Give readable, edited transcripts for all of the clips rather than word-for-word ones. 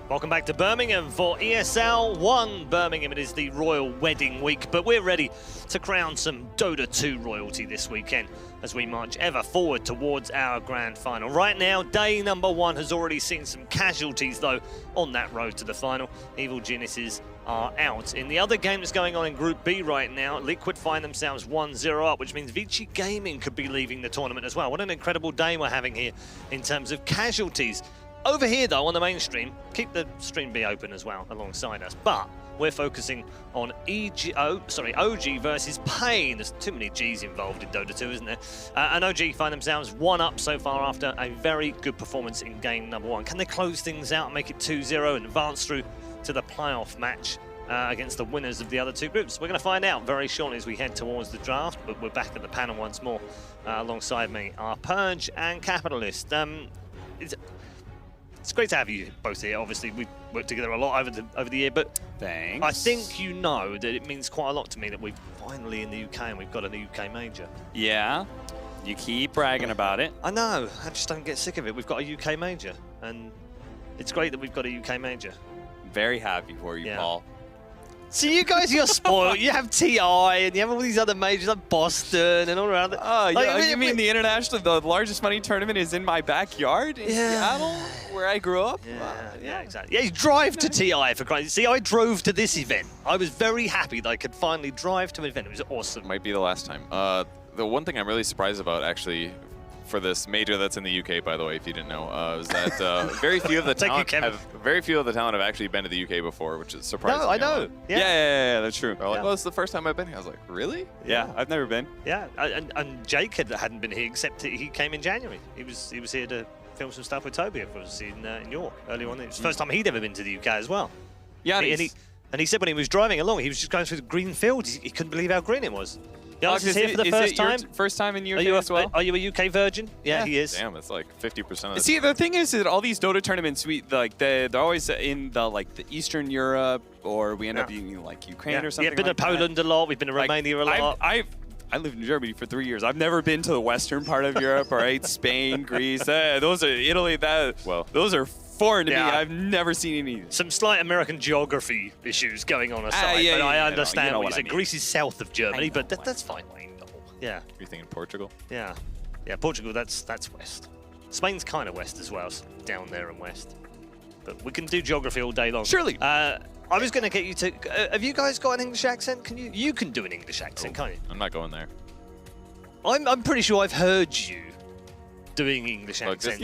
Welcome back to Birmingham for ESL One. Birmingham, it is the Royal Wedding Week, but we're ready to crown some Dota 2 royalty this weekend as we march ever forward towards our grand final. Right now, day number 1 has already seen some casualties, though, on that road to the final. Evil Geniuses are out. In the other game that's going on in Group B right now, Liquid find themselves 1-0 up, which means Vici Gaming could be leaving the tournament as well. What an incredible day we're having here in terms of casualties. Over here, though, on the main stream, keep the stream B open as well alongside us, but we're focusing on OG versus PaiN. There's too many G's involved in Dota 2, isn't there? And OG find themselves 1 up so far after a very good performance in game number 1. Can they close things out and make it 2-0 and advance through to the playoff match against the winners of the other 2 groups? We're going to find out very shortly as we head towards the draft, but we're back at the panel once more. Alongside me are Purge and Capitalist. It's great to have you both here. Obviously, we've worked together a lot over the year, but thanks. I think you know that it means quite a lot to me that we're finally in the UK and we've got a UK major. Yeah, you keep bragging about it. I know, I just don't get sick of it. We've got a UK major, and it's great that we've got a UK major. Very happy for you, Paul. So you guys, you're spoiled. You have TI and you have all these other majors like Boston and all around. Oh, yeah, you mean the international, the largest money tournament is in my backyard in Seattle, where I grew up? Yeah, exactly. Yeah, you drive to TI for crazy. See, I drove to this event. I was very happy that I could finally drive to an event. It was awesome. Might be the last time. The one thing I'm really surprised about, actually, for this major that's in the UK, by the way, if you didn't know, is that very few of the talent have actually been to the UK before, which is surprising. No, I know. Yeah, that's true. They're like, well, it's the first time I've been here. I was like, really? Yeah, I've never been. Yeah, and Jake hadn't been here, except he came in January. He was here to film some stuff with Toby, of course, in York earlier on. It was the first time he'd ever been to the UK as well. Yeah, and he said when he was driving along, he was just going through the green fields. He couldn't believe how green it was. Is here for the first time? First time in UK as well? Are you a UK virgin? Yeah, he is. Damn, it's like 50% of the See, the thing is that all these Dota tournaments, they're always in the Eastern Europe, or we end up being like Ukraine or something. Yeah, been to Poland a lot. We've been to Romania a lot. I lived in Germany for 3 years. I've never been to the western part of Europe, right? Spain, Greece, those are Italy. Those are foreign to me. I've never seen any. Some slight American geography issues going on aside, but I understand what you said. Greece is south of Germany, but that's fine. Yeah. You're thinking Portugal? Yeah, Portugal. That's west. Spain's kind of west as well, so down there and west. But we can do geography all day long. Surely. I was going to get you to. Have you guys got an English accent? Can you? You can do an English accent, can't you? I'm not going there. I'm pretty sure I've heard you doing English accents.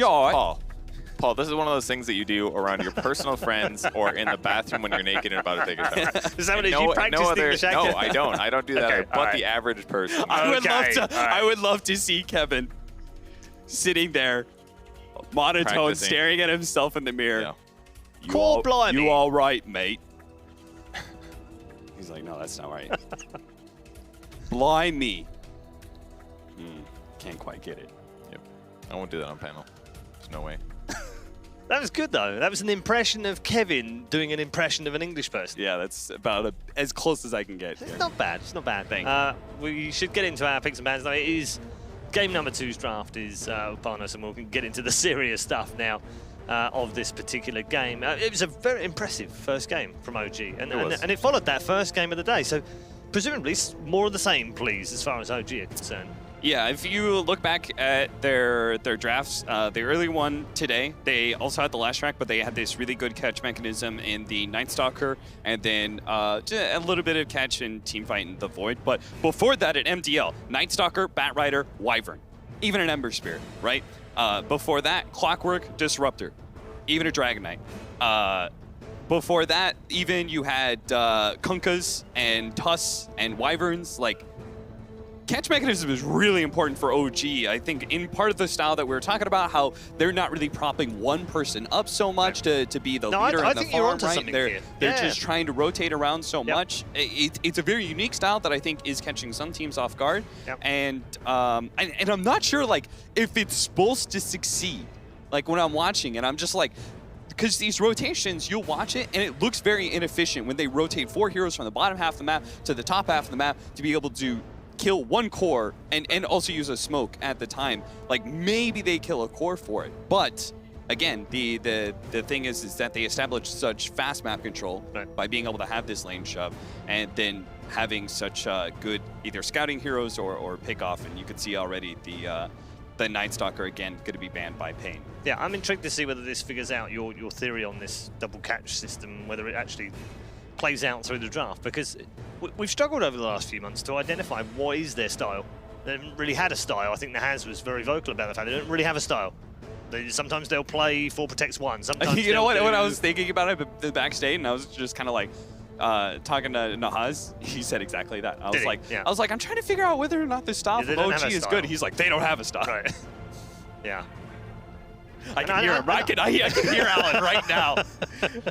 Paul, this is one of those things that you do around your personal friends or in the bathroom when you're naked and about to take a shower. Is that what it is? You practice English accent? No, I don't. I don't do that. But the average person. I would love to see Kevin sitting there, monotone, staring at himself in the mirror. Yeah. You all right, mate? He's like, no, that's not right. Blimey. Can't quite get it. Yep. I won't do that on panel. There's no way. That was good, though. That was an impression of Kevin doing an impression of an English person. Yeah, that's about as close as I can get. It's not bad. It's not bad. Thank you. We should get into our picks and bans, though. It is game number 2's draft is upon us, and we can get into the serious stuff now of this particular game. It was a very impressive first game from OG, and it followed that first game of the day. So presumably more of the same, please, as far as OG are concerned. Yeah, if you look back at their drafts, the early one today, they also had the last track, but they had this really good catch mechanism in the Night Stalker, and then a little bit of catch in Teamfight in the Void. But before that at MDL, Night Stalker, Bat Rider, Wyvern, even an Ember Spirit, right? Before that, Clockwork, Disruptor, even a Dragon Knight. Before that, even you had Kunkas and Tuss and Wyverns, like. Catch mechanism is really important for OG. I think in part of the style that we were talking about, how they're not really propping one person up so much to be the leader on the farm, right? They're just trying to rotate around so much. It's a very unique style that I think is catching some teams off guard. And I'm not sure like if it's supposed to succeed. Like when I'm watching it, I'm just like, because these rotations, you'll watch it, and it looks very inefficient when they rotate 4 heroes from the bottom half of the map to the top half of the map to be able to kill one core and also use a smoke at the time. Like maybe they kill a core for it, but again, the thing is that they established such fast map control by being able to have this lane shove, and then having such good either scouting heroes or pick off, and you can see already the Night Stalker again going to be banned by PaiN. Yeah, I'm intrigued to see whether this figures out your theory on this double catch system, whether it actually plays out through the draft, because we've struggled over the last few months to identify what is their style. They haven't really had a style. I think the Has was very vocal about the fact they don't really have a style. Sometimes they'll play 4 protects 1. Sometimes you know what? When I was thinking about it the backstage, and I was just kind of like talking to Nahaz, he said exactly that. I was like, I'm trying to figure out whether or not the style from OG is good. He's like, they don't have a style. Right. Yeah. I can hear him. I can hear Alan right now.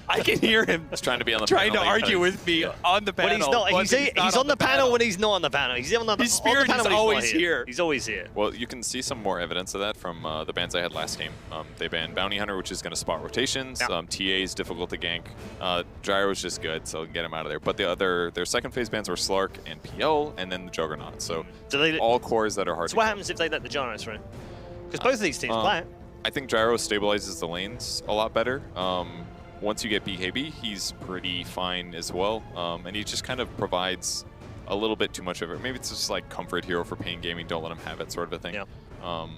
I can hear him. He's trying to be on the trying panel, to argue with me on the panel. When he's not. He's on the panel when he's not on the panel. He's on the His spirit on the panel is always here. He's always here. Well, you can see some more evidence of that from the bans I had last game. They banned Bounty Hunter, which is going to spot rotations. Yeah. TA is difficult to gank. Gyro is just good, so get him out of there. But their second phase bans were Slark and PL, and then the Juggernaut. So all cores that are hard to what kill. happens if they let the Gyro through? Because both of these teams play it. I think Gyro stabilizes the lanes a lot better. Once you get BKB, he's pretty fine as well. And he just kind of provides a little bit too much of it. Maybe it's just like comfort hero for PaiN Gaming, don't let him have it sort of a thing. Yeah.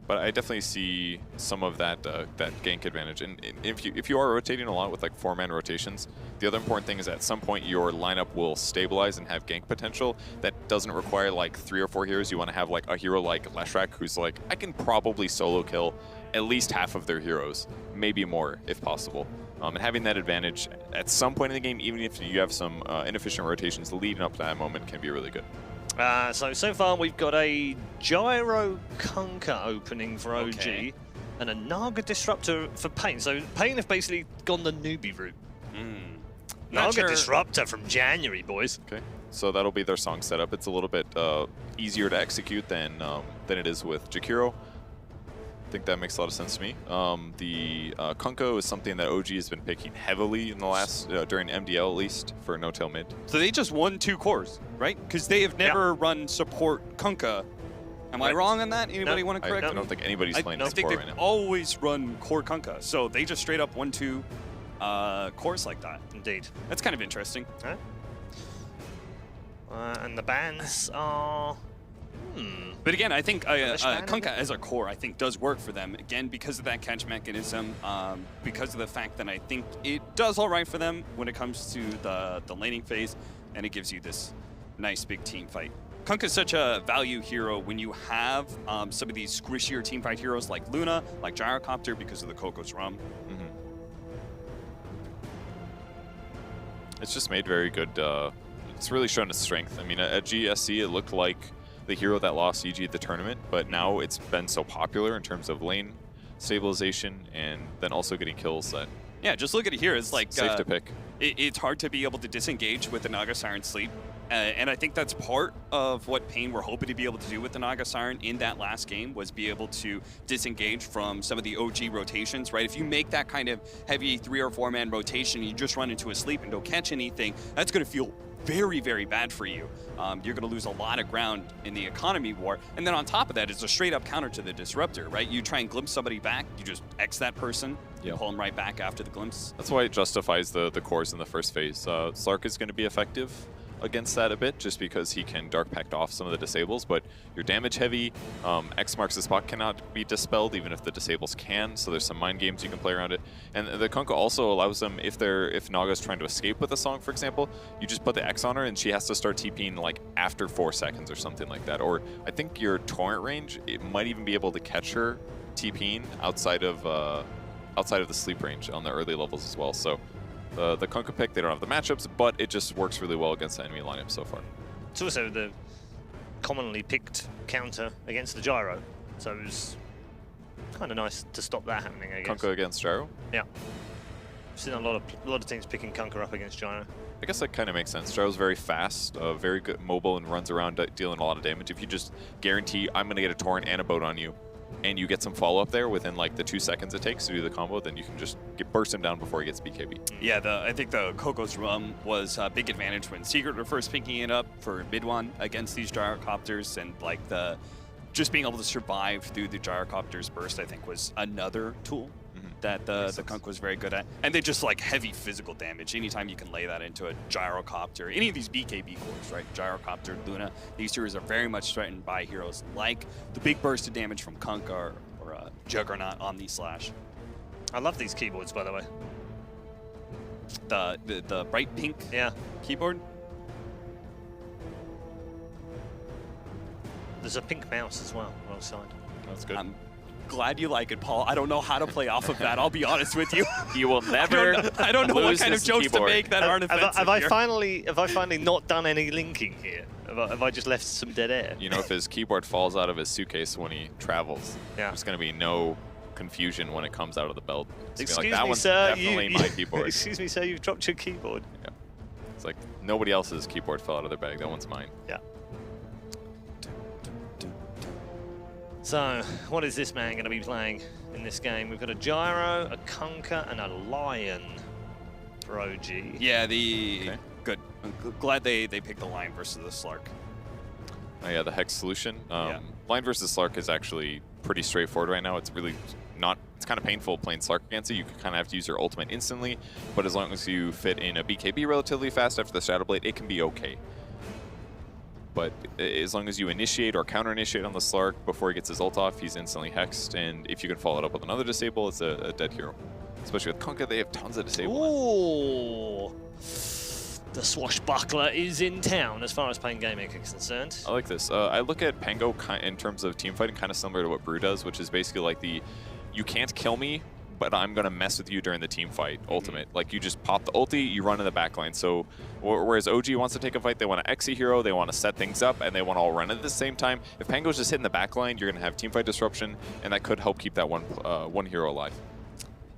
But I definitely see some of that that gank advantage. And if you are rotating a lot with like 4-man rotations, the other important thing is at some point your lineup will stabilize and have gank potential. That doesn't require like 3 or 4 heroes. You want to have like a hero like Leshrac who's like, I can probably solo kill at least half of their heroes, maybe more if possible. And having that advantage at some point in the game, even if you have some inefficient rotations leading up to that moment, can be really good. So far we've got a Gyro Kunkka opening for OG and a Naga Disruptor for PaiN. So PaiN have basically gone the newbie route. Naga Disruptor from January, boys. Okay, so that'll be their song setup. It's a little bit easier to execute than it is with Jakiro. I think that makes a lot of sense to me. The Kunkka is something that OG has been picking heavily in the last, during MDL at least, for no-tail mid. So they just won 2 cores, right? Because they have never run support Kunkka. Am I wrong on that? Anybody want to correct me? I don't think anybody's playing support right now. I think they've always run core Kunkka. So they just straight up won 2 cores like that. Indeed. That's kind of interesting. And the bans are... But again, I think Kunkka as a core, I think, does work for them. Again, because of that catch mechanism, because of the fact that I think it does all right for them when it comes to the laning phase, and it gives you this nice big team fight. Kunkka is such a value hero when you have some of these squishier team fight heroes like Luna, like Gyrocopter, because of the Coco's Rum. It's just made very good. It's really shown its strength. I mean, at GSC, it looked like the hero that lost EG at the tournament, but now it's been so popular in terms of lane stabilization and then also getting kills that... Yeah, just look at it here. It's like... safe to pick. It's hard to be able to disengage with the Naga Siren Sleep. And I think that's part of what PaiN were hoping to be able to do with the Naga Siren in that last game, was be able to disengage from some of the OG rotations, right? If you make that kind of heavy 3 or 4-man rotation, you just run into a sleep and don't catch anything, that's going to feel very, very bad for you. You're going to lose a lot of ground in the economy war. And then on top of that, it's a straight up counter to the Disruptor, right? You try and glimpse somebody back, you just X that person, you pull them right back after the glimpse. That's why it justifies the cores in the first phase. Slark is going to be effective against that a bit, just because he can Dark Pact off some of the disables, but you're damage heavy. X marks the spot cannot be dispelled, even if the disables can, so there's some mind games you can play around it. And the Kunkka also allows them, if Naga's trying to escape with a song, for example, you just put the X on her and she has to start TPing like after 4 seconds or something like that. Or I think your torrent range, it might even be able to catch her TPing outside of the sleep range on the early levels as well. So the Kunkka pick, they don't have the matchups, but it just works really well against the enemy lineup so far. It's also the commonly picked counter against the Gyro, so it was kind of nice to stop that happening, I guess. Kunkka against Gyro? Yeah. I've seen a lot of teams picking Kunkka up against Gyro. I guess that kind of makes sense. Gyro's very fast, very good mobile, and runs around dealing a lot of damage. If you just guarantee, I'm going to get a torrent and a boat on you, and you get some follow-up there within like the 2 seconds it takes to do the combo, then you can just burst him down before he gets BKB. Yeah, I think the Coco's Rum was a big advantage when Secret were first picking it up for mid one against these Gyrocopters, and like just being able to survive through the Gyrocopters burst, I think, was another tool that the Kunk was very good at. And then just like heavy physical damage. Anytime you can lay that into a gyrocopter, any of these BKB cores, right? Gyrocopter, Luna, these heroes are very much threatened by heroes like the big burst of damage from Kunk or Juggernaut on the Slash. I love these keyboards, by the way. The bright pink keyboard. There's a pink mouse as well, alongside. That's good. I'm glad you like it, Paul. I don't know how to play off of that. I'll be honest with you. You will never. I don't know what kind of jokes to make that aren't offensive. Have I finally not done any linking here? Have I just left some dead air? You know, if his keyboard falls out of his suitcase when he travels, yeah, there's going to be no confusion when it comes out of the belt. It's Excuse like, that me, one's sir. definitely my keyboard. Excuse me, sir. You've dropped your keyboard. Yeah. It's like nobody else's keyboard fell out of their bag. That one's mine. Yeah. So, what is this man going to be playing in this game? We've got a Gyro, a Kunker, and a Lion for OG. Yeah, good. I'm glad they picked the Lion versus the Slark. Oh yeah, the Hex solution. Yeah. Lion versus Slark is actually pretty straightforward right now. It's really not. It's kind of painful playing Slark against it. You kind of have to use your ultimate instantly, but as long as you fit in a BKB relatively fast after the Shadow Blade, it can be okay. But as long as you initiate or counter-initiate on the Slark before he gets his ult off, he's instantly hexed, and if you can follow it up with another disable, it's a dead hero. Especially with Kunkka, they have tons of disable. Ooh. The swashbuckler is in town as far as PaiN Gaming is concerned. I like this. I look at Pango in terms of team fighting kind of similar to what Brew does, which is basically like you can't kill me, but I'm going to mess with you during the team fight ultimate. Like, you just pop the ulti, you run in the backline. So, whereas OG wants to take a fight, they want to X a hero, they want to set things up, and they want to all run at the same time. If Pango's just hitting the backline, you're going to have team fight disruption, and that could help keep that one hero alive.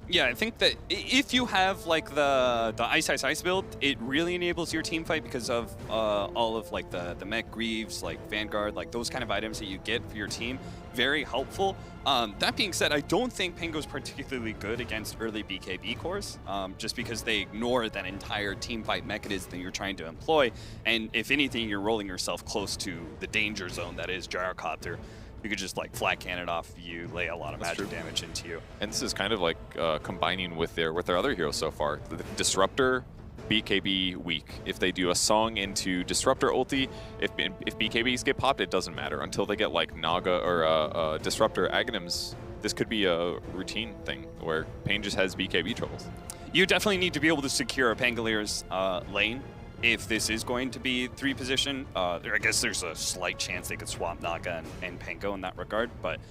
Yeah, I think that if you have like the Ice build, it really enables your team fight because of all of like the mech Greaves, like Vanguard, like those kind of items that you get for your team. Very helpful. That being said, I don't think Pango's particularly good against early BKB cores, just because they ignore that entire team fight mechanism that you're trying to employ. And if anything, you're rolling yourself close to the danger zone that is Gyrocopter. You could just like flat cannon off you, lay a lot of magic damage into you. And this is kind of like combining with their other heroes so far. The Disruptor, BKB weak. If they do a song into Disruptor ulti, if BKBs get popped, it doesn't matter. Until they get like Naga or Disruptor Aghanims, this could be a routine thing where PaiN just has BKB troubles. You definitely need to be able to secure Pangalier's lane. If this is going to be 3 position, I guess there's a slight chance they could swap Naga and Pango in that regard, but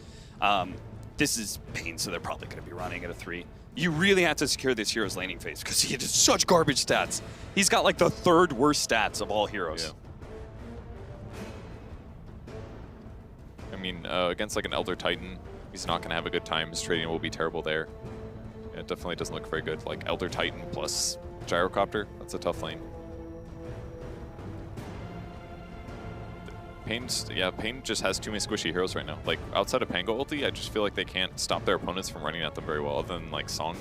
this is PaiN, so they're probably going to be running at a 3. You really have to secure this hero's laning phase because he has such garbage stats. He's got like the 3rd worst stats of all heroes. Yeah. I mean, against like an Elder Titan, he's not going to have a good time. His trading will be terrible there. Yeah, it definitely doesn't look very good. Like Elder Titan plus Gyrocopter, that's a tough lane. PaiN just has too many squishy heroes right now. Like, outside of Pango ulti, I just feel like they can't stop their opponents from running at them very well, other than, like, Song.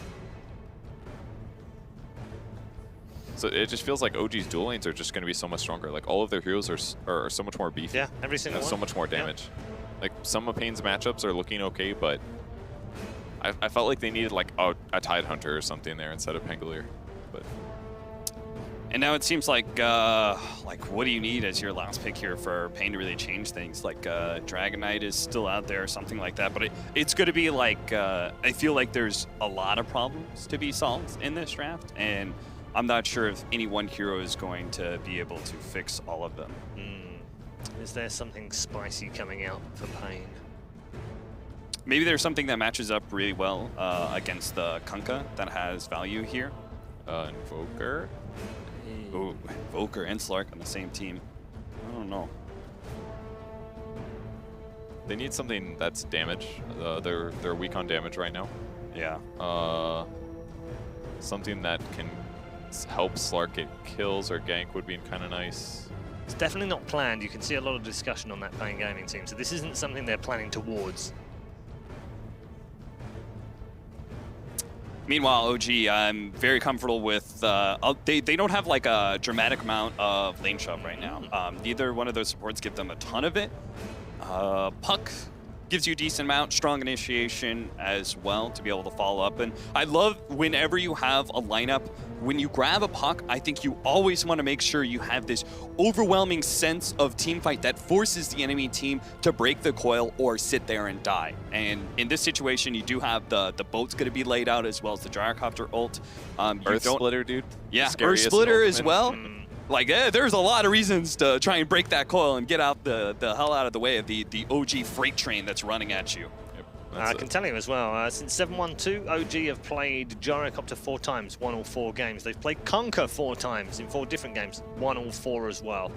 So it just feels like OG's duel lanes are just going to be so much stronger. Like, all of their heroes are so much more beefy. Yeah, every single one. So much more damage. Yeah. Like, some of PaiN's matchups are looking okay, but I felt like they needed, like, a Tide Hunter or something there instead of Pangolier. But... And now it seems like what do you need as your last pick here for PaiN to really change things? Like Dragon Knight is still out there or something like that, but it's going to be like, I feel like there's a lot of problems to be solved in this draft, and I'm not sure if any one hero is going to be able to fix all of them. Is there something spicy coming out for PaiN? Maybe there's something that matches up really well against the Kunkka that has value here. Invoker? Ooh, Invoker and Slark on the same team. I don't know. They need something that's damage. They're weak on damage right now. Yeah. Something that can help Slark get kills or gank would be kind of nice. It's definitely not planned. You can see a lot of discussion on that PaiN Gaming team, so this isn't something they're planning towards. Meanwhile, OG, I'm very comfortable with, they don't have like a dramatic amount of lane shove right now. Neither one of those supports give them a ton of it. Puck gives you a decent amount, strong initiation as well to be able to follow up. And I love whenever you have a lineup, when you grab a puck, I think you always want to make sure you have this overwhelming sense of team fight that forces the enemy team to break the coil or sit there and die. And in this situation, you do have the boat's going to be laid out as well as the gyrocopter ult. Earth Splitter, dude. Yeah, Earth Splitter as well. Like, there's a lot of reasons to try and break that coil and get out the hell out of the way of the OG freight train that's running at you. I can tell you as well, since 7-1-2, OG have played Gyrocopter 4 times, won all 4 games. They've played Conquer 4 times in 4 different games, won all 4 as well.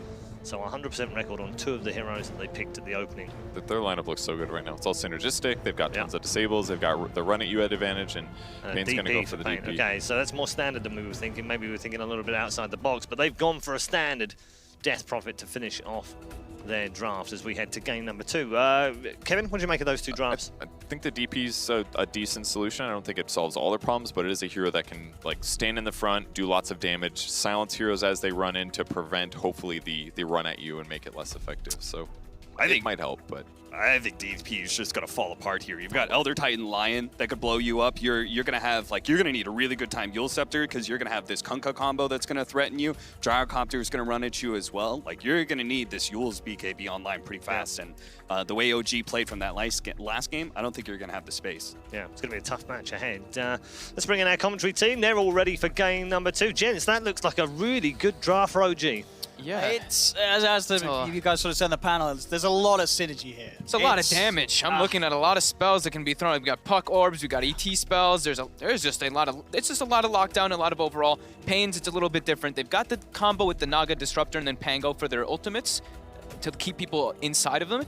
So 100% record on 2 of the heroes that they picked at the opening. Their lineup looks so good right now. It's all synergistic. They've got tons of disables. They've got the run at you at advantage, and PaiN's going to go for the DP. Okay, so that's more standard than we were thinking. Maybe we were thinking a little bit outside the box, but they've gone for a standard Death Prophet to finish off their draft as we head to game number 2. Kevin, what do you make of those 2 drafts? I think the DP's a decent solution. I don't think it solves all their problems, but it is a hero that can like stand in the front, do lots of damage, silence heroes as they run in to prevent hopefully the run at you and make it less effective. So I think it might help, but I think DP is just going to fall apart here. You've got Elder Titan Lion that could blow you up. You're going to have, like, you're going to need a really good time Yule Scepter because you're going to have this Kunkka combo that's going to threaten you. Gyrocopter is going to run at you as well. Like, you're going to need this Yule's BKB online pretty fast. And the way OG played from that last game, I don't think you're going to have the space. Yeah, it's going to be a tough match ahead. Let's bring in our commentary team. They're all ready for game number 2. Gents, that looks like a really good draft for OG. Yeah, it's as you guys sort of said in the panel, there's a lot of synergy here. It's a lot of damage. I'm looking at a lot of spells that can be thrown. We've got puck orbs, we got ET spells. There's just a lot of lockdown, a lot of overall. PaiN's, it's a little bit different. They've got the combo with the Naga Disruptor and then Pango for their ultimates to keep people inside of them,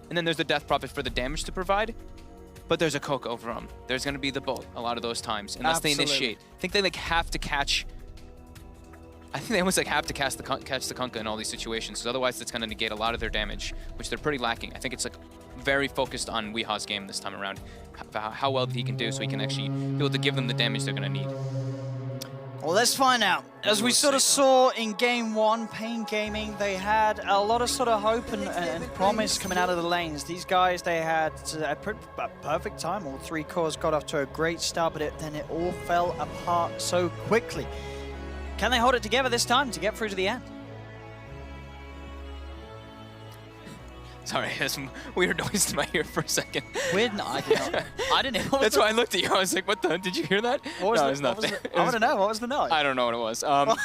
and then there's the Death Prophet for the damage to provide. But there's a Coke over them. There's going to be the boat a lot of those times unless they initiate. I think they like have to catch. I think they almost like have to catch the Kunkka in all these situations, because otherwise it's going to negate a lot of their damage, which they're pretty lacking. I think it's like very focused on Weeha's game this time around, how well he can do, so he can actually be able to give them the damage they're going to need. Well, let's find out. As we sort of saw in game 1, PaiN Gaming, they had a lot of sort of hope and promise coming out of the lanes. These guys, they had a perfect time. All 3 cores got off to a great start, but then it all fell apart so quickly. Can they hold it together this time to get through to the end? Sorry, there's some weird noise in my ear for a second. Weird? No, I didn't know. That's why I looked at you. I was like, what the? Did you hear that? No, it's nothing. I want to know. What was the noise? I don't know what it was.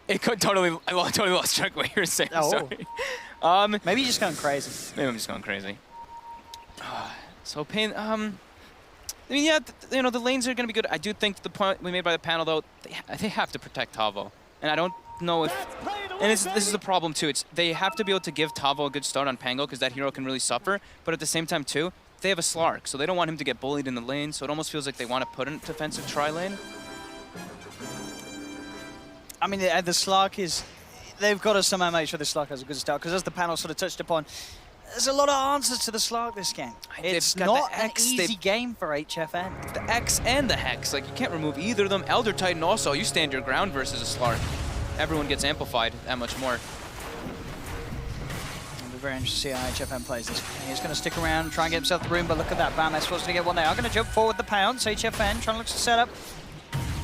It could totally, I totally lost track of what you were saying. Oh. Sorry. Maybe you're just going crazy. Maybe I'm just going crazy. So PaiN, I mean, yeah, you know, the lanes are going to be good. I do think the point we made by the panel, though, they have to protect Tavo. And I don't know if... And this is the problem, too. They have to be able to give Tavo a good start on Pango, because that hero can really suffer. But at the same time, too, they have a Slark, so they don't want him to get bullied in the lane. So it almost feels like they want to put in defensive tri-lane. I mean, the Slark is... They've got to somehow make sure the Slark has a good start, because as the panel sort of touched upon, there's a lot of answers to the Slark this game. It's not an easy game for HFN. The X and the Hex, like, you can't remove either of them. Elder Titan also, you stand your ground versus a Slark. Everyone gets amplified that much more. It'll be very interesting to see how HFN plays this. He's going to stick around, try and get himself the room, but look at that, Bam Esfor's going to get one. They are going to jump forward the pounce. HFN trying to look to set up.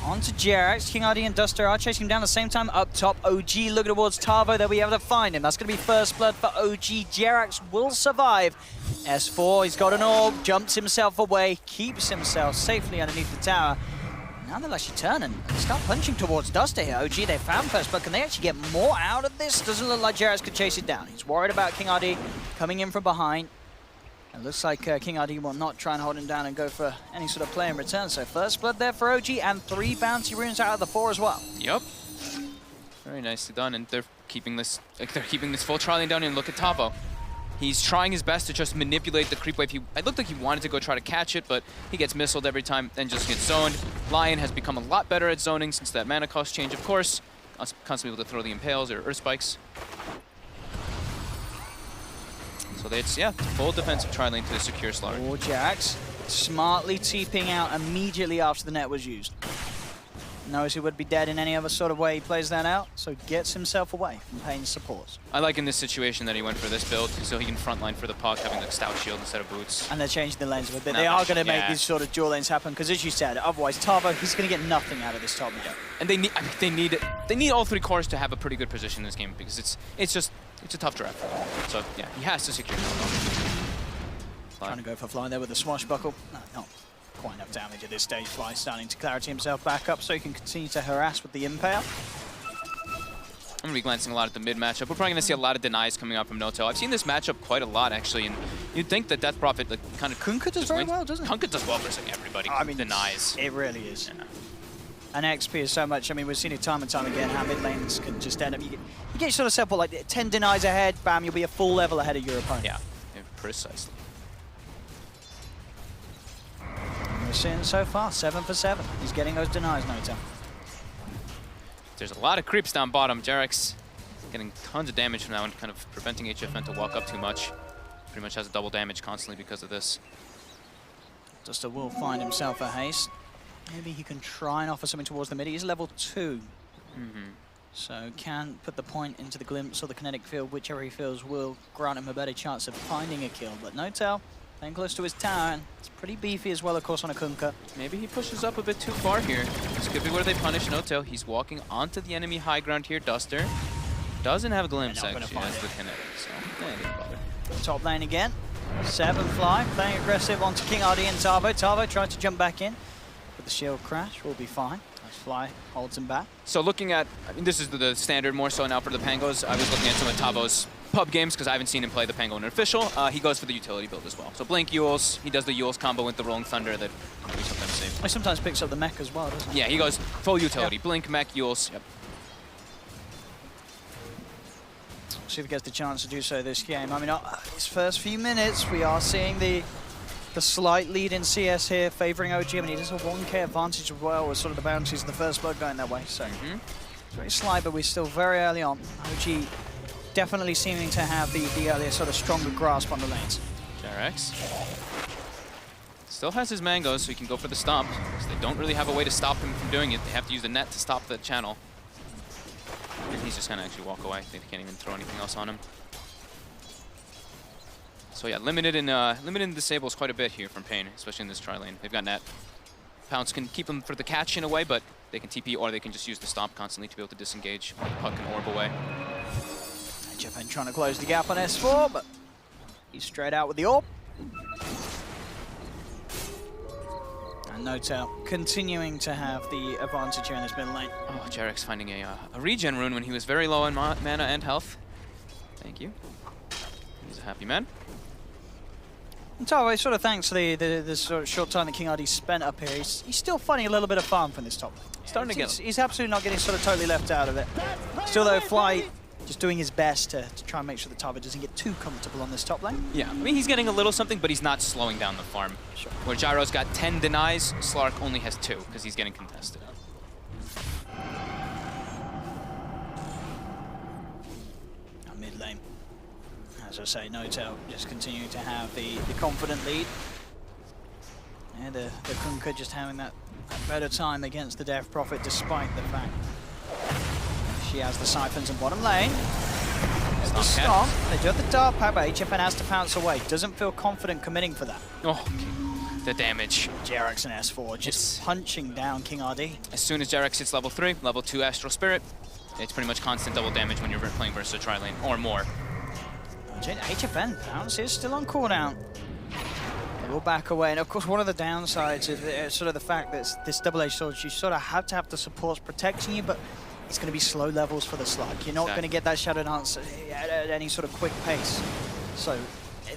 Onto Jerax, King RD and Duster are chasing him down at the same time. Up top, OG looking towards Tavo. They'll be able to find him. That's going to be first blood for OG. Jerax will survive. S4, he's got an orb, jumps himself away, keeps himself safely underneath the tower. Now they'll actually turn and start punching towards Duster here. OG, they found first blood. Can they actually get more out of this? Doesn't look like Jerax could chase it down. He's worried about King RD coming in from behind. It looks like King RD will not try and hold him down and go for any sort of play in return. So first blood there for OG, and 3 bounty runes out of the 4 as well. Yep. Very nicely done, and they're keeping this full trialing down. And look at Tavo. He's trying his best to just manipulate the creep wave. It looked like he wanted to go try to catch it, but he gets missiled every time and just gets zoned. Lion has become a lot better at zoning since that mana cost change, of course. Constantly able to throw the impales or earth spikes. So it's, yeah, full defensive tri-lane to the secure Slark. Or Jax smartly TPing out immediately after the net was used. Knows he would be dead in any other sort of way he plays that out, so gets himself away from PaiN's supports. I like in this situation that he went for this build, so he can frontline for the puck, having like stout shield instead of boots. And they're changing the lanes a bit. They are going to make these sort of dual lanes happen, because as you said, otherwise Tavo, he's going to get nothing out of this top mid. And they need all 3 cores to have a pretty good position in this game, because it's a tough draft for them. So yeah, he has to secure it. Trying to go for fly there with the swashbuckle. No, not quite enough damage at this stage. Fly starting to clarity himself back up so he can continue to harass with the impale. I'm going to be glancing a lot at the mid matchup. We're probably going to see a lot of denies coming up from Noto. I've seen this matchup quite a lot, actually, and you'd think that Death Prophet like, kind of... Kunkka does very well, doesn't it? Kunkka does well versus everybody. I mean, denies. It really is. Yeah. And XP is so much, I mean, we've seen it time and time again, how mid lanes can just end up... You get sort of simple, like 10 denies ahead, bam, you'll be a full level ahead of your opponent. Yeah, precisely. We're seeing so far, 7 for 7. He's getting those denies, Noto. There's a lot of creeps down bottom. Jarek's getting tons of damage from that one, kind of preventing HFN to walk up too much. Pretty much has a double damage constantly because of this. Duster will find himself a haste. Maybe he can try and offer something towards the mid. He's level 2. So can put the point into the glimpse or the kinetic field, whichever he feels will grant him a better chance of finding a kill. But Notel, playing close to his tower, and it's pretty beefy as well, of course, on a Kunkka. Maybe he pushes up a bit too far here. This could be where they punish Notel. He's walking onto the enemy high ground here. Duster doesn't have a glimpse, actually, as the kinetic. So, yeah, didn't bother. Top lane again. 7 fly, playing aggressive onto King RD and Tavo. Tavo tried to jump back in, but the shield crash will be fine. As Fly holds him back. So looking at, I mean, this is the standard more so now for the Pangos. I was looking at some of Tavo's pub games because I haven't seen him play the Pango in official. He goes for the utility build as well. So Blink Yules, he does the Yules combo with the Rolling Thunder that we sometimes see. He sometimes picks up the mech as well, doesn't he? Yeah, he goes full utility. Yep. Blink, mech, Yules. Yep. See if he gets the chance to do so this game. I mean, his first few minutes, we are seeing the slight lead in CS here, favouring OG. I mean, he does a 1k advantage as well with sort of the bounties in the first blood going that way. So it's very slight, but we're still very early on. OG definitely seeming to have the earlier sort of stronger grasp on the lanes. Jarex still has his mangoes, so he can go for the stomp. So they don't really have a way to stop him from doing it. They have to use the net to stop the channel. And he's just gonna actually walk away. They can't even throw anything else on him. So yeah, limited in disables quite a bit here from PaiN, especially in this tri lane. They've got net. Pounce can keep them for the catch in a way, but they can TP or they can just use the stomp constantly to be able to disengage while the puck can orb away. HFN trying to close the gap on S4, but he's straight out with the orb. And Notel continuing to have the advantage here in this middle lane. Oh, Jarek's finding a regen rune when he was very low on mana and health. Thank you. He's a happy man. And Tavo, sort of thanks to the sort of short time that King RD spent up here, he's still finding a little bit of fun from this top lane. Starting to get. He's absolutely not getting sort of totally left out of it. Still though, Fly just doing his best to try and make sure that Tavo doesn't get too comfortable on this top lane. Yeah, I mean, he's getting a little something, but he's not slowing down the farm. Sure. Where Gyro's got 10 denies, Slark only has 2 because he's getting contested. Mid lane. As I say, Notel just continuing to have the confident lead. And the Kunkka just having that better time against the Death Prophet, despite the fact she has the siphons in bottom lane. There's the stomp. They do have the dart pack, but HFN has to pounce away. Doesn't feel confident committing for that. Oh, the damage. Jarex and S4 just punching down King RD. As soon as Jarex hits level 3, level 2 Astral Spirit, it's pretty much constant double damage when you're playing versus a tri-lane, or more. HFN, Pounce is still on cooldown. They will back away, and of course one of the downsides is sort of the fact that this double-edged sword, you sort of have to have the supports protecting you, but it's going to be slow levels for the Slark. You're not going to get that Shadow Dance at any sort of quick pace. So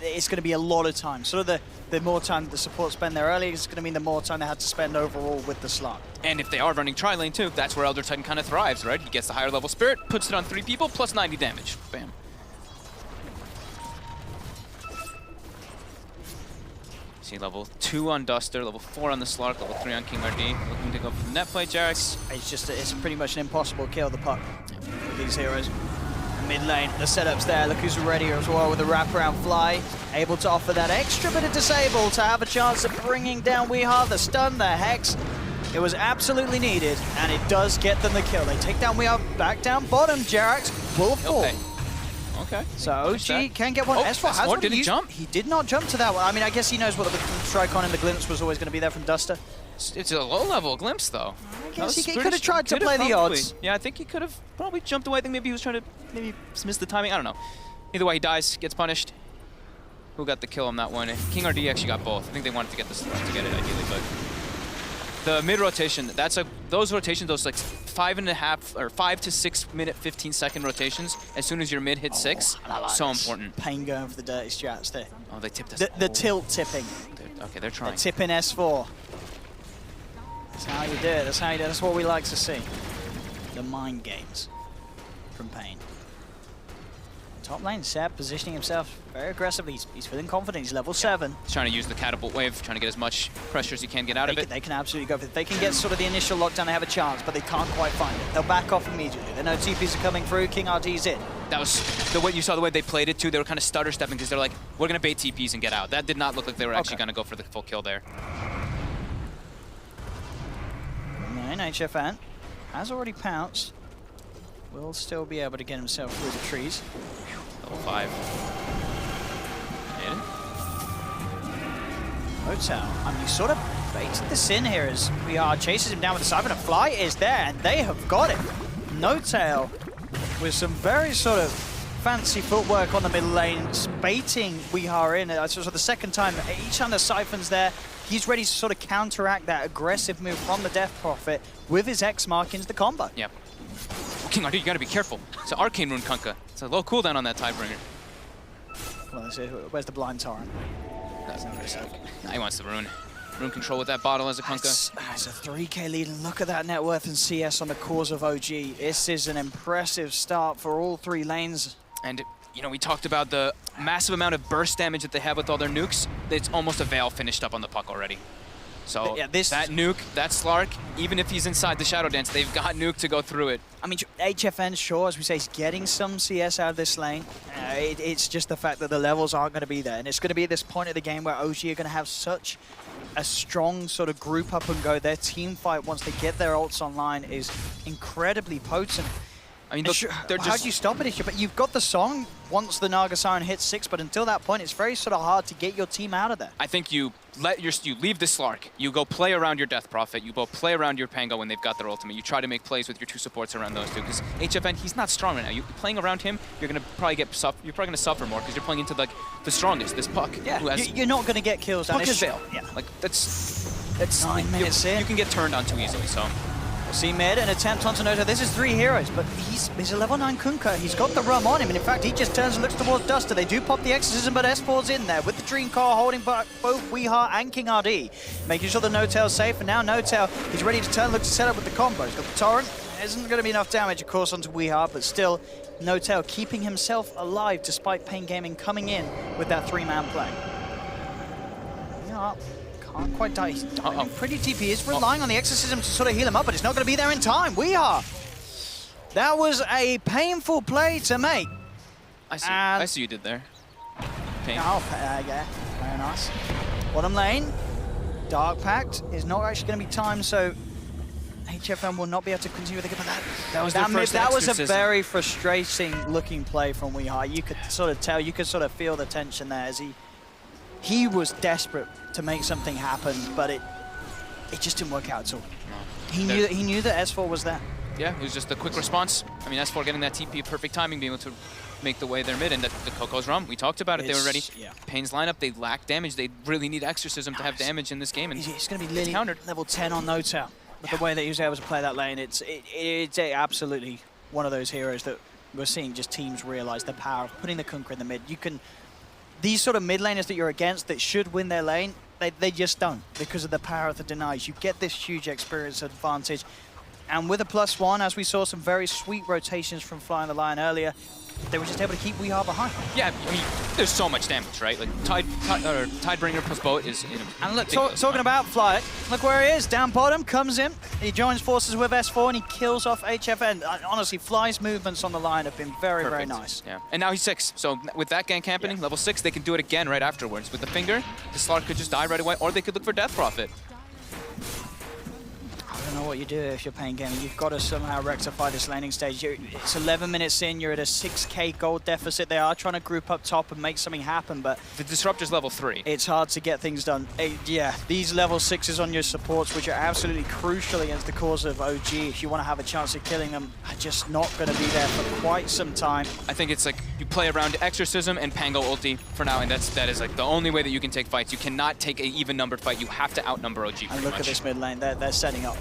it's going to be a lot of time. Sort of the more time the support spend there early is going to mean the more time they had to spend overall with the Slark. And if they are running tri-lane too, that's where Elder Titan kind of thrives, right? He gets the higher level Spirit, puts it on 3 people, plus 90 damage. Bam. See level 2 on Duster, level 4 on the Slark, level 3 on King RD. Looking to go for the net play, Jarex. It's pretty much an impossible kill, the puck, with these heroes. Mid lane, the setup's there. Look who's ready as well with the wraparound Fly. Able to offer that extra bit of disable to have a chance of bringing down Weehaw, the stun, the hex. It was absolutely needed, and it does get them the kill. They take down, we are back down bottom. Jerax will fall. Okay. So OG can get one. Oh, S4 has S4 one. didn't jump? He did not jump to that one. I mean, I guess he knows what the strike on him. The glimpse was always going to be there from Duster. It's a low-level glimpse, though. I guess he could have tried to play the odds. Yeah, I think he could have probably jumped away. I think maybe he was trying to miss the timing. I don't know. Either way, he dies, gets punished. Who got the kill on that one? King RD actually got both. I think they wanted to get this to get it ideally, but the mid rotation. Those rotations, those like 5.5 or 5 to 6 minute 15-second rotations. As soon as your mid hits 6, so important. PaiN going for the dirty strats there. Oh, they tipped us. The tilt tipping. Okay, they're trying. The tipping S4. That's how you do it. That's how you do it. That's what we like to see. The mind games from PaiN. Top lane, Seb positioning himself very aggressively. He's feeling confident. He's level 7. He's trying to use the catapult wave, trying to get as much pressure as he can get out of it. They can absolutely go for it. They can get sort of the initial lockdown, they have a chance, but they can't quite find it. They'll back off immediately. They know TPs are coming through. King RD's in. That was the way you saw the way they played it too. They were kind of stutter stepping because they're like, we're gonna bait TPs and get out. That did not look like they were actually gonna go for the full kill there. And HFN has already pounced. Will still be able to get himself through the trees. Level 5. In. Hotel. I mean, he sort of baited this in here as VR chases him down with the Siphon. A fly is there, and they have got it. No Tail with some very sort of fancy footwork on the middle lane, baiting Weeha in. It's sort of the second time. Each time the Siphon's there, he's ready to sort of counteract that aggressive move from the Death Prophet with his X mark into the combo. Yep. King RD, you gotta be careful. It's an Arcane Rune Kunkka. It's a low cooldown on that Tidebringer. Well, where's the blind torrent? Nah, he wants the rune. Rune control with that bottle as a Kunkka. It's a 3k lead, and look at that net worth and CS on the cause of OG. This is an impressive start for all 3 lanes. And, you know, we talked about the massive amount of burst damage that they have with all their nukes. It's almost a Veil finished up on the puck already. So yeah, that nuke, that Slark, even if he's inside the Shadow Dance, they've got nuke to go through it. I mean, HFN, sure, as we say, is getting some CS out of this lane. It's just the fact that the levels aren't going to be there. And it's going to be at this point of the game where OG are going to have such a strong sort of group up and go. Their team fight, once they get their ults online, is incredibly potent. I mean, look, they're just... How do you stop it? But you've got the song once the Naga Siren hits 6, but until that point, it's very sort of hard to get your team out of there. I think you leave the Slark, you go play around your Death Prophet, you go play around your Pango when they've got their ultimate. You try to make plays with your 2 supports around those 2, because HFN, he's not strong right now. You playing around him, you're gonna probably gonna suffer more because you're playing into like the strongest, this Puck. Yeah, who has you're not gonna get kills. Puck is Veil. Yeah, like that's 9 minutes in. You can get turned on too easily. So. See mid, an attempt on Sonoto. This is 3 heroes, but he's a level 9 Kunkka. He's got the rum on him, and in fact, he just turns and looks towards Duster. They do pop the Exorcism, but S4's in there with the Dream Car holding back both Weeha and King RD, making sure the No-Tail's safe, and now No-Tail is ready to turn, look to set up with the combo. He's got the Torrent. Isn't going to be enough damage, of course, onto Weeha, but still, No-Tail keeping himself alive despite PaiN Gaming coming in with that 3-man play. Yeah. Can't quite die. He's dying pretty deep. He is relying on the Exorcism to sort of heal him up, but it's not going to be there in time. We are. That was a painful play to make. I see you did there. PaiN. Oh, yeah. Very nice. Bottom lane. Dark Pact is not actually going to be timed, so HFN will not be able to continue with the game. That was their first That was a Exorcism. very frustrating looking play from Weeha. You could sort of tell, you could sort of feel the tension there as he was desperate to make something happen, but it just didn't work out at all. No. He knew that S4 was there. Yeah, it was just a quick response. I mean, S4 getting that TP, perfect timing, being able to make the way their mid, and the Coco's Rum. We talked about it. They were ready. Yeah. PaiN's lineup, they lack damage. They really need Exorcism to have damage in this game. And he's going to be countered. Level 10 on No-Tail. With the way that he was able to play that lane, it's absolutely one of those heroes that we're seeing just teams realize the power of putting the Kunkka in the mid. These sort of mid laners that you're against that should win their lane, they just don't because of the power of the denies. You get this huge experience advantage. And with a +1, as we saw some very sweet rotations from Flying the Lion earlier, they were just able to keep Weeha behind. Yeah, I mean, there's so much damage, right? Like, Tidebringer plus Boat is... And look, talking about Fly, look where he is, down bottom, comes in, he joins forces with S4 and he kills off HFN. Honestly, Fly's movements on the line have been very, very nice. Yeah, and now he's 6, so with that gank happening, level 6, they can do it again right afterwards. With the finger, the Slark could just die right away, or they could look for Death Prophet. don't know what you do if you're PaiN Gaming. You've got to somehow rectify this laning stage. It's 11 minutes in, you're at a 6k gold deficit. They are trying to group up top and make something happen, but The Disruptor's level 3. it's hard to get things done. Yeah, these level 6s on your supports, which are absolutely crucial against the cause of OG, if you want to have a chance of killing them, are just not going to be there for quite some time. I think it's like you play around Exorcism and Pango ulti for now, and that is like the only way that you can take fights. You cannot take an even-numbered fight. You have to outnumber OG pretty And look much. at this mid lane, they're setting up.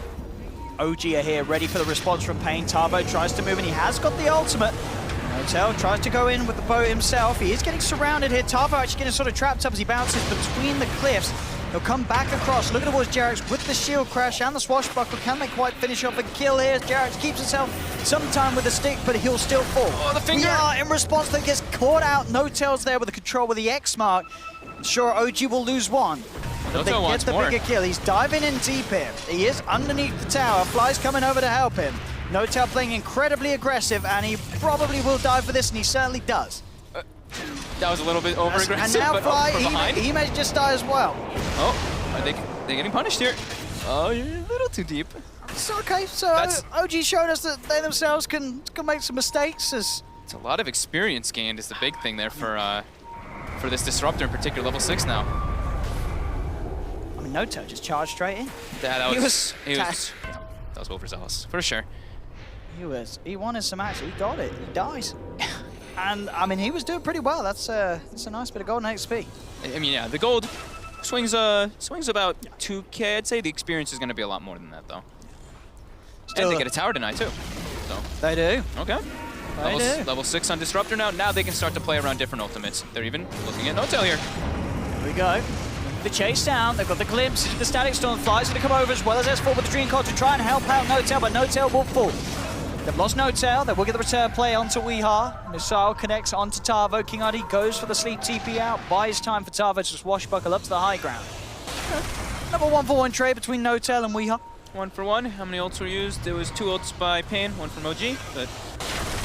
OG are here, ready for the response from PaiN. Tarbo tries to move and he has got the ultimate. Hotel tries to go in with the bow himself. He is getting surrounded here. Tarbo actually getting sort of trapped up as he bounces between the cliffs. He'll come back across, looking towards Jerax with the shield crash and the swashbuckle. Can they quite finish off a kill here? Jerax keeps himself some time with the stick, but he'll still fall. Oh, the finger! In response, that gets caught out. No-Tail's there with the control with the X mark. Sure, OG will lose one. But they No-Tail get wants the more. bigger kill. He's diving in deep here. He is underneath the tower. Fly's coming over to help him. No-Tail playing incredibly aggressive, and he probably will die for this, and he certainly does. That was a little bit over-aggressive, And now but Fly, from behind. he may just die as well. Oh, are they getting punished here? Oh, you're a little too deep. It's okay, so That's- OG showed us that they themselves can make some mistakes. It's a lot of experience gained is the big thing there for this Disruptor in particular, level 6 now. I mean, No-Tail just charged straight in. That was that overzealous, for sure. He wanted some action. He got it. He dies. And, I mean, he was doing pretty well. That's a nice bit of golden XP. I mean, yeah, the gold swings about 2k. I'd say the experience is going to be a lot more than that, though. Still, and they get a tower tonight, too. So, they do. okay. They do. Level 6 on Disruptor now. Now they can start to play around different ultimates. They're even looking at No-Tail here. Here we go. The chase down. They've got the glimpse. The Static Storm Fly's going to come over as well as S4 with the Dream Card to try and help out No-Tail, but No-Tail will fall. They've lost No-Tail. They will get the return play onto Weeha. Missile connects onto Tarvo. King RD goes for the sleep TP out. Buys time for Tarvo to swashbuckle up to the high ground. Another 1-for-1 trade between No-Tail and Weeha. 1-for-1. How many ults were used? There was 2 ults by PaiN, 1 from OG, but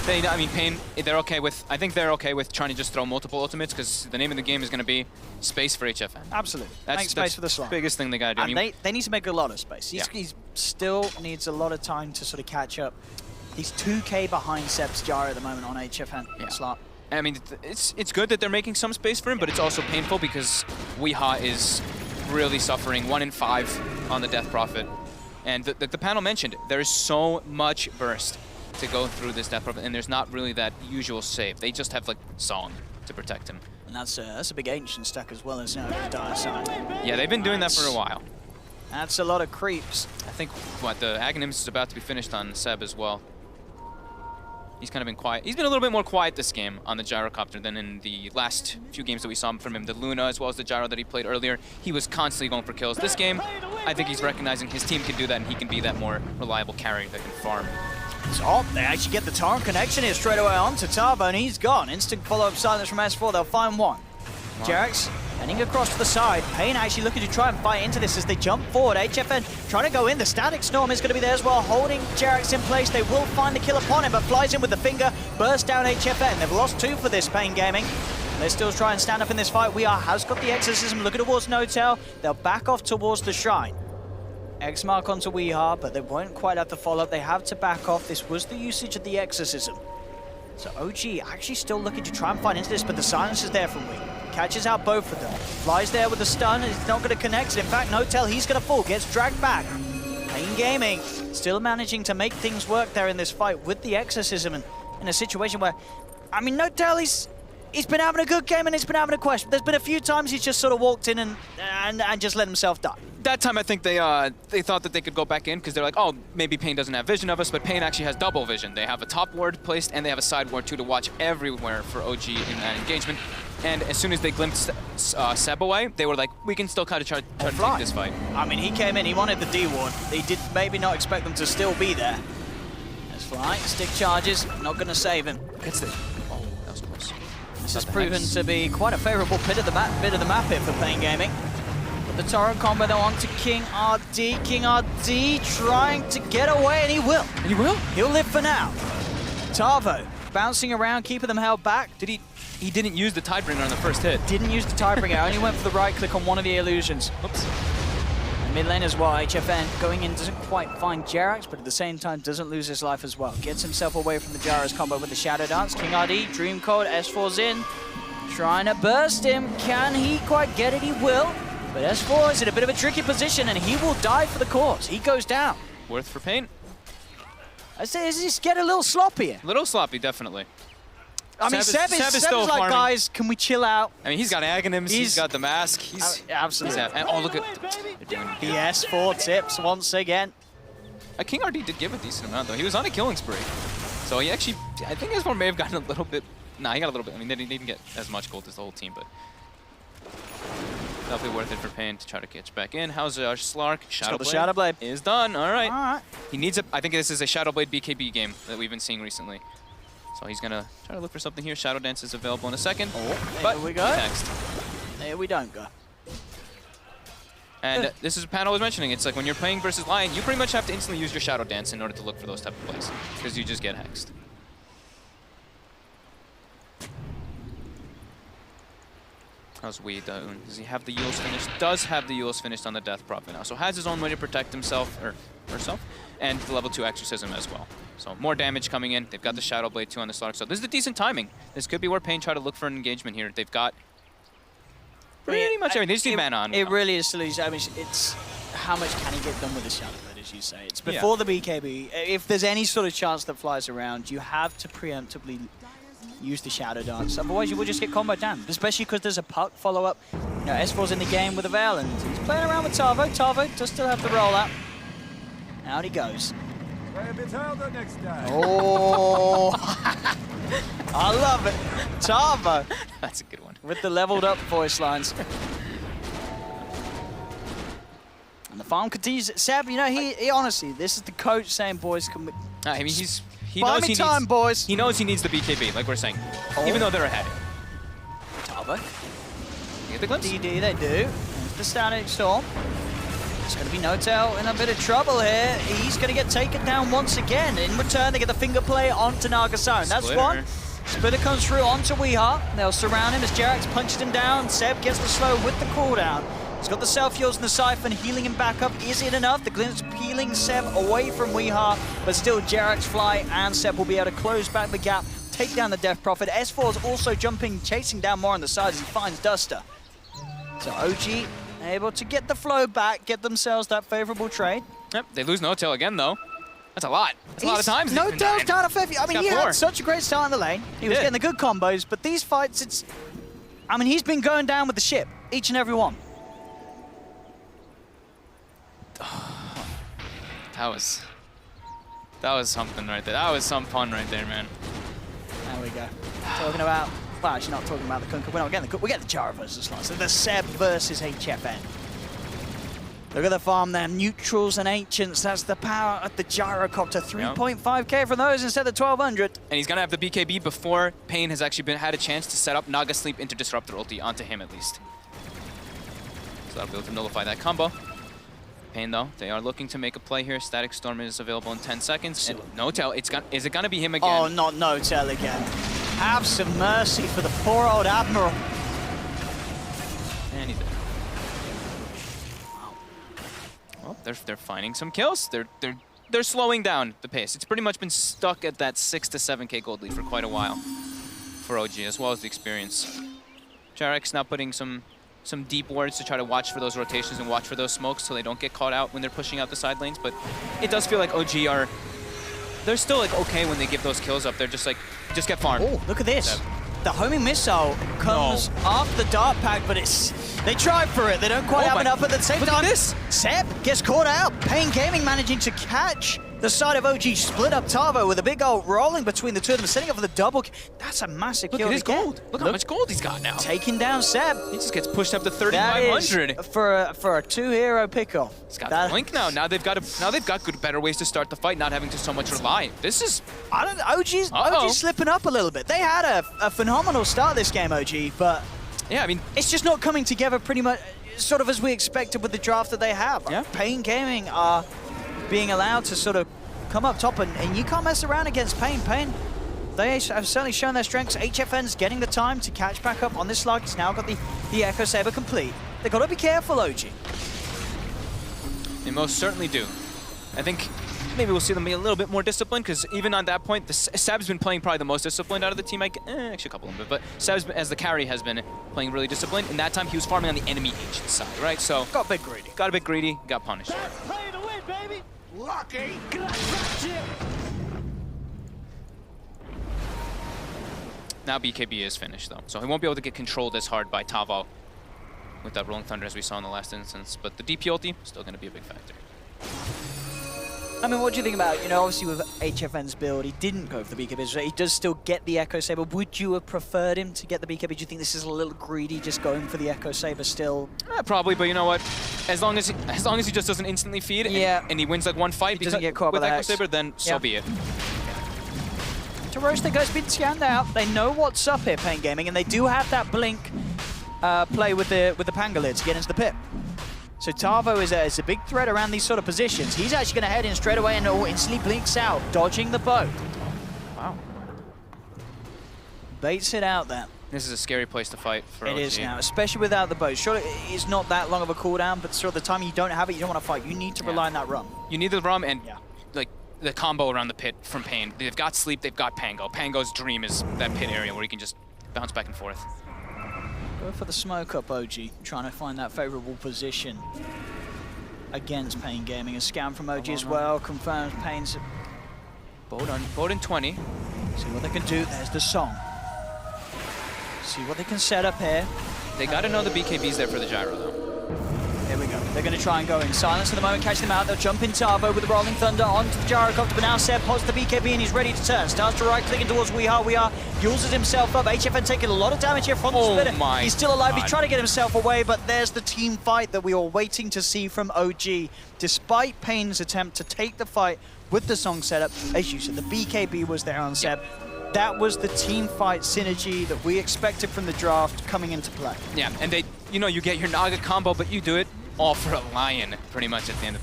PaiN, they're okay with, I think they're okay with trying to just throw multiple ultimates because the name of the game is going to be space for HFN. Absolutely. That's Make space for the slot. the biggest thing they got to do. And they need to make a lot of space. Yeah. He still needs a lot of time to sort of catch up. He's 2k behind Seb's Jar at the moment on HFN slot. I mean, it's good that they're making some space for him, but it's also painful because Weeha is really suffering 1 in 5 on the Death Prophet. And the panel mentioned, there is so much burst to go through this Death Prophet, and there's not really that usual save. They just have, like, Song to protect him. And that's a big Ancient stack as well as the Dire Side. Yeah, they've been doing that for a while. That's a lot of creeps. I think, the Aghanim's is about to be finished on Seb as well. He's kind of been quiet. He's been a little bit more quiet this game on the Gyrocopter than in the last few games that we saw from him. The Luna, as well as the Gyro that he played earlier, he was constantly going for kills. This game, I think he's recognizing his team can do that, and he can be that more reliable carry that can farm. So they actually get the Torrent connection here straight away onto Tarbo, and he's gone. Instant follow-up silence from S4. They'll find one. Jerax heading across to the side. PaiN actually looking to try and fight into this as they jump forward. HFN trying to go in. The Static Storm is going to be there as well, holding Jerax in place. They will find the kill upon him, but flies in with the finger. Burst down HFN. They've lost 2 for this PaiN Gaming. They still try and stand up in this fight. Weeha has got the Exorcism looking towards No-Tail. They'll back off towards the Shrine. X mark onto Weeha, but they won't quite have the follow-up. They have to back off. This was the usage of the Exorcism. So OG actually still looking to try and find into this, but the silence is there from Weeha. Catches out both of them. Flies there with the stun, and it's not going to connect. In fact, No-Tail, he's going to fall. Gets dragged back. PaiN Gaming still managing to make things work there in this fight with the Exorcism, and in a situation where, I mean, No-Tail, he's been having a good game and he's been having a quest. There's been a few times he's just sort of walked in and just let himself die. That time, I think they thought that they could go back in because they're like, oh, maybe PaiN doesn't have vision of us, but PaiN actually has double vision. They have a top ward placed and they have a side ward too to watch everywhere for OG in that engagement. And as soon as they glimpsed Seb away, they were like, we can still kind of try to take this fight. I mean, he came in, he wanted the D ward. He did maybe not expect them to still be there. That's Fly, stick charges, not going to save him. Gets the... Oh, that was close. This has proven to be quite a favourable bit of the map here for PaiN Gaming. But the Torrent combo though onto King RD. King RD trying to get away, and he will. He will? He'll live for now. Tarvo bouncing around, keeping them held back. He didn't use the Tidebringer on the first hit. Didn't use the Tidebringer, only went for the right click on one of the illusions. Oops. And Mid lane as well, HFN going in doesn't quite find Jerax, but at the same time doesn't lose his life as well. Gets himself away from the Gyro's combo with the Shadow Dance. King RD, Dream Code, S4's in. Trying to burst him. Can he quite get it? He will. But S4 is in a bit of a tricky position and he will die for the cause. He goes down. Worth for PaiN. I say, is this get a little sloppy? A little sloppy, definitely. I mean, Seb is still like, farming. Guys, can we chill out? I mean, he's got Aghanims, he's got the mask. Absolutely. Oh, look at The S4 tips once again. King RD did give a decent amount, though. He was on a killing spree. So he actually, I think S4 may have gotten a little bit. Nah, he got a little bit. I mean, they didn't get as much gold as the whole team, but definitely worth it for PaiN to try to catch back in. How's our Slark? Shadow Blade is done. All right. All right. He needs a. I think this is a Shadow Blade BKB game that we've been seeing recently. So he's gonna try to look for something here. Shadow Dance is available in a second. Oh, but there we go. Next. There we don't go. And this is a panel I was mentioning. It's like when you're playing versus Lion, you pretty much have to instantly use your Shadow Dance in order to look for those type of plays, because you just get hexed. How's Wee doing? Does he have the Yules finished? Does have the Yules finished on the Death Prophet now. So has his own way to protect himself, or herself, and the level 2 Exorcism as well. So more damage coming in. They've got the Shadow Blade 2 on the Slark. So this is a decent timing. This could be where PaiN try to look for an engagement here. They've got pretty much everything. They just need mana on. It really is silly. I mean, it's how much can he get done with the Shadow Blade, as you say. It's before the BKB. If there's any sort of chance that flies around, you have to preemptively use the Shadow Dance. Otherwise, you will just get combo down, especially because there's a puck follow-up. You know, S4's in the game with a Veil, and he's playing around with Tavo. Tavo does still have the rollout. Out he goes. Oh, I love it. Tavo. That's a good one. With the leveled up voice lines. And the farm continues. Seb, you know, he honestly, this is the coach saying, boys, can we... I mean, he Buy knows me he time, needs, boys. He knows he needs the BKB, like we're saying, even though they're ahead. Tavo. You get the glimpse? DD, they do. There's the Static Storm. It's going to be Notel in a bit of trouble here. He's going to get taken down once again. In return, they get the finger play onto Nagasone. That's one. Splitter comes through onto Weeha. They'll surround him as Jerax punched him down. Seb gets the slow with the cooldown. He's got the self-heals and the Siphon healing him back up. Is it enough? The glimpse peeling Seb away from Weeha, but still Jerax fly and Seb will be able to close back the gap, take down the Death Prophet. S4 is also jumping, chasing down more on the sides as he finds Duster. So OG able to get the flow back, get themselves that favorable trade. Yep, they lose Notel again, though. That's a lot. That's a lot of times. Notel's down a fair few. I mean, he had such a great start in the lane. He was getting the good combos, but these fights, it's... I mean, he's been going down with the ship, each and every one. That was something right there. That was some fun right there, man. There we go. Talking about, well, actually not talking about the Kunkka. We're not getting the, we get the Jara versus Slice. So the Seb versus HFN. Look at the farm there. Neutrals and Ancients. That's the power of the Gyrocopter. 3.5k from those instead of 1,200. And he's gonna have the BKB before PaiN has actually had a chance to set up Naga Sleep into Disruptor ulti onto him at least. So that'll be able to nullify that combo. PaiN though, they are looking to make a play here. Static Storm is available in 10 seconds. And Notel, is it gonna be him again? Oh, not Notel again. Have some mercy for the poor old Admiral. And he's dead. Well, they're finding some kills. They're slowing down the pace. It's pretty much been stuck at that 6 to 7k gold lead for quite a while for OG, as well as the experience. Jerax now putting some deep wards to try to watch for those rotations and watch for those smokes so they don't get caught out when they're pushing out the side lanes. But it does feel like OG are... They're still like okay when they give those kills up. They're just like, just get farmed. Oh, look at this. The homing missile comes off the dart pack, but it's... They tried for it. They don't quite have enough at the same time. Look at this. Seb gets caught out. PaiN Gaming managing to catch the side of OG. Split up Tavo with a big old rolling between the two of them, setting up for the double. That's a massive kill. Look at his gold. Look how much gold he's got now. Taking down Seb. He just gets pushed up to 3,500. For a two-hero pickoff. He's got the blink now. Now they've got better ways to start the fight, not having to so much rely. This is... I don't know. OG's slipping up a little bit. They had a phenomenal start this game, OG, but... Yeah, I mean... It's just not coming together pretty much sort of as we expected with the draft that they have. Yeah. PaiN Gaming are being allowed to sort of come up top, and you can't mess around against PaiN. PaiN, they have certainly shown their strengths. HFN's getting the time to catch back up on this slug. He's now got the Echo Saber complete. They've got to be careful, OG. They most certainly do. I think maybe we'll see them be a little bit more disciplined, because even on that point, Seb's been playing probably the most disciplined out of the team. Actually, a couple of them, but Seb's, as the carry, has been playing really disciplined. In that time, he was farming on the enemy agent side, right? So Got a bit greedy. got a bit greedy, got punished. Play to win, baby. Lucky. Now BKB is finished, though, so he won't be able to get controlled as hard by Tavo with that Rolling Thunder as we saw in the last instance. But the DP ulti, still going to be a big factor. I mean, what do you think about, you know, obviously with HFN's build, he didn't go for the BKB, so he does still get the Echo Saber. Would you have preferred him to get the BKB? Do you think this is a little greedy, just going for the Echo Saber still? Probably, but you know what? As long as he just doesn't instantly feed and he wins like one fight doesn't get caught with by the Echo Hex. Saber, then so be it. Roaster has been scanned out. They know what's up here, PaiN Gaming, and they do have that blink play with the Pangolin to get into the pit. So Tavo is a big threat around these sort of positions. He's actually going to head in straight away and instantly blinks out, dodging the boat. Wow. Baits it out there. This is a scary place to fight for OG. It is now, especially without the boat. Sure, it's not that long of a cooldown, but sort of the time you don't have it, you don't want to fight. You need to rely on that rum. You need the rum and like the combo around the pit from PaiN. They've got sleep, they've got Pango. Pango's dream is that pit area where he can just bounce back and forth. Go for the smoke up, OG, trying to find that favorable position against PaiN Gaming. A scan from OG as well, confirms PaiN's Boat in 20. See what they can do. There's the song. See what they can set up here. They got to know the BKB's there for the gyro, though. Here we go. They're going to try and go in silence at the moment, catch them out. They'll jump in Tavo with the Rolling Thunder onto the gyrocopter, but now Seb pods the BKB and he's ready to turn. Starts to right-clicking towards Weeha. Uses himself up. HFN taking a lot of damage here from the splitter. He's still alive. He's trying to get himself away, but there's the team fight that we were waiting to see from OG. Despite PaiN's attempt to take the fight with the song setup, as you said, the BKB was there on Seb. That was the team fight synergy that we expected from the draft coming into play. Yeah, and they, you know, you get your Naga combo, but you do it all for a Lion, pretty much at the end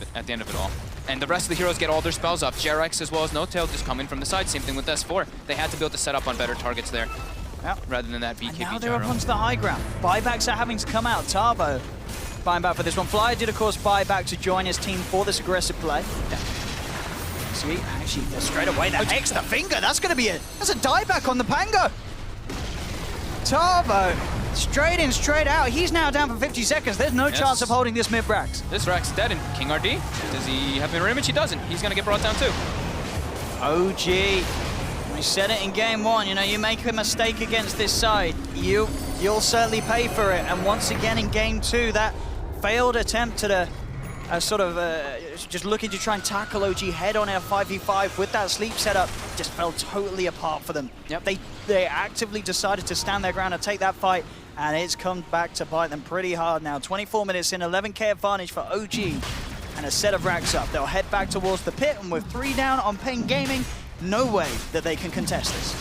of it all. And the rest of the heroes get all their spells off. Jerex as well as No-Tail just coming from the side. Same thing with S4. They had to be able to set up on better targets there, rather than that BKB and now they're gyro. up onto the high ground. Buybacks are having to come out. Tavo buying back for this one. Flyer did, of course, buy back to join his team for this aggressive play. See, actually, straight away, the Hex, the finger, that's going to be that's a dieback on the Pango. Tavo, straight in, straight out. He's now down for 50 seconds. There's no chance of holding this mid-Brax. This Rax is dead, and King RD, does he have mirror image? He doesn't. He's going to get brought down too. OG, we said it in game one, you know, you make a mistake against this side, you'll certainly pay for it. And once again in game two, that failed attempt at just looking to try and tackle OG head on a 5v5 with that sleep setup just fell totally apart for them. Yep. They actively decided to stand their ground and take that fight, and it's come back to bite them pretty hard now. 24 minutes in, 11k advantage for OG, and a set of racks up. They'll head back towards the pit, and with 3 down on PaiN Gaming, no way that they can contest this.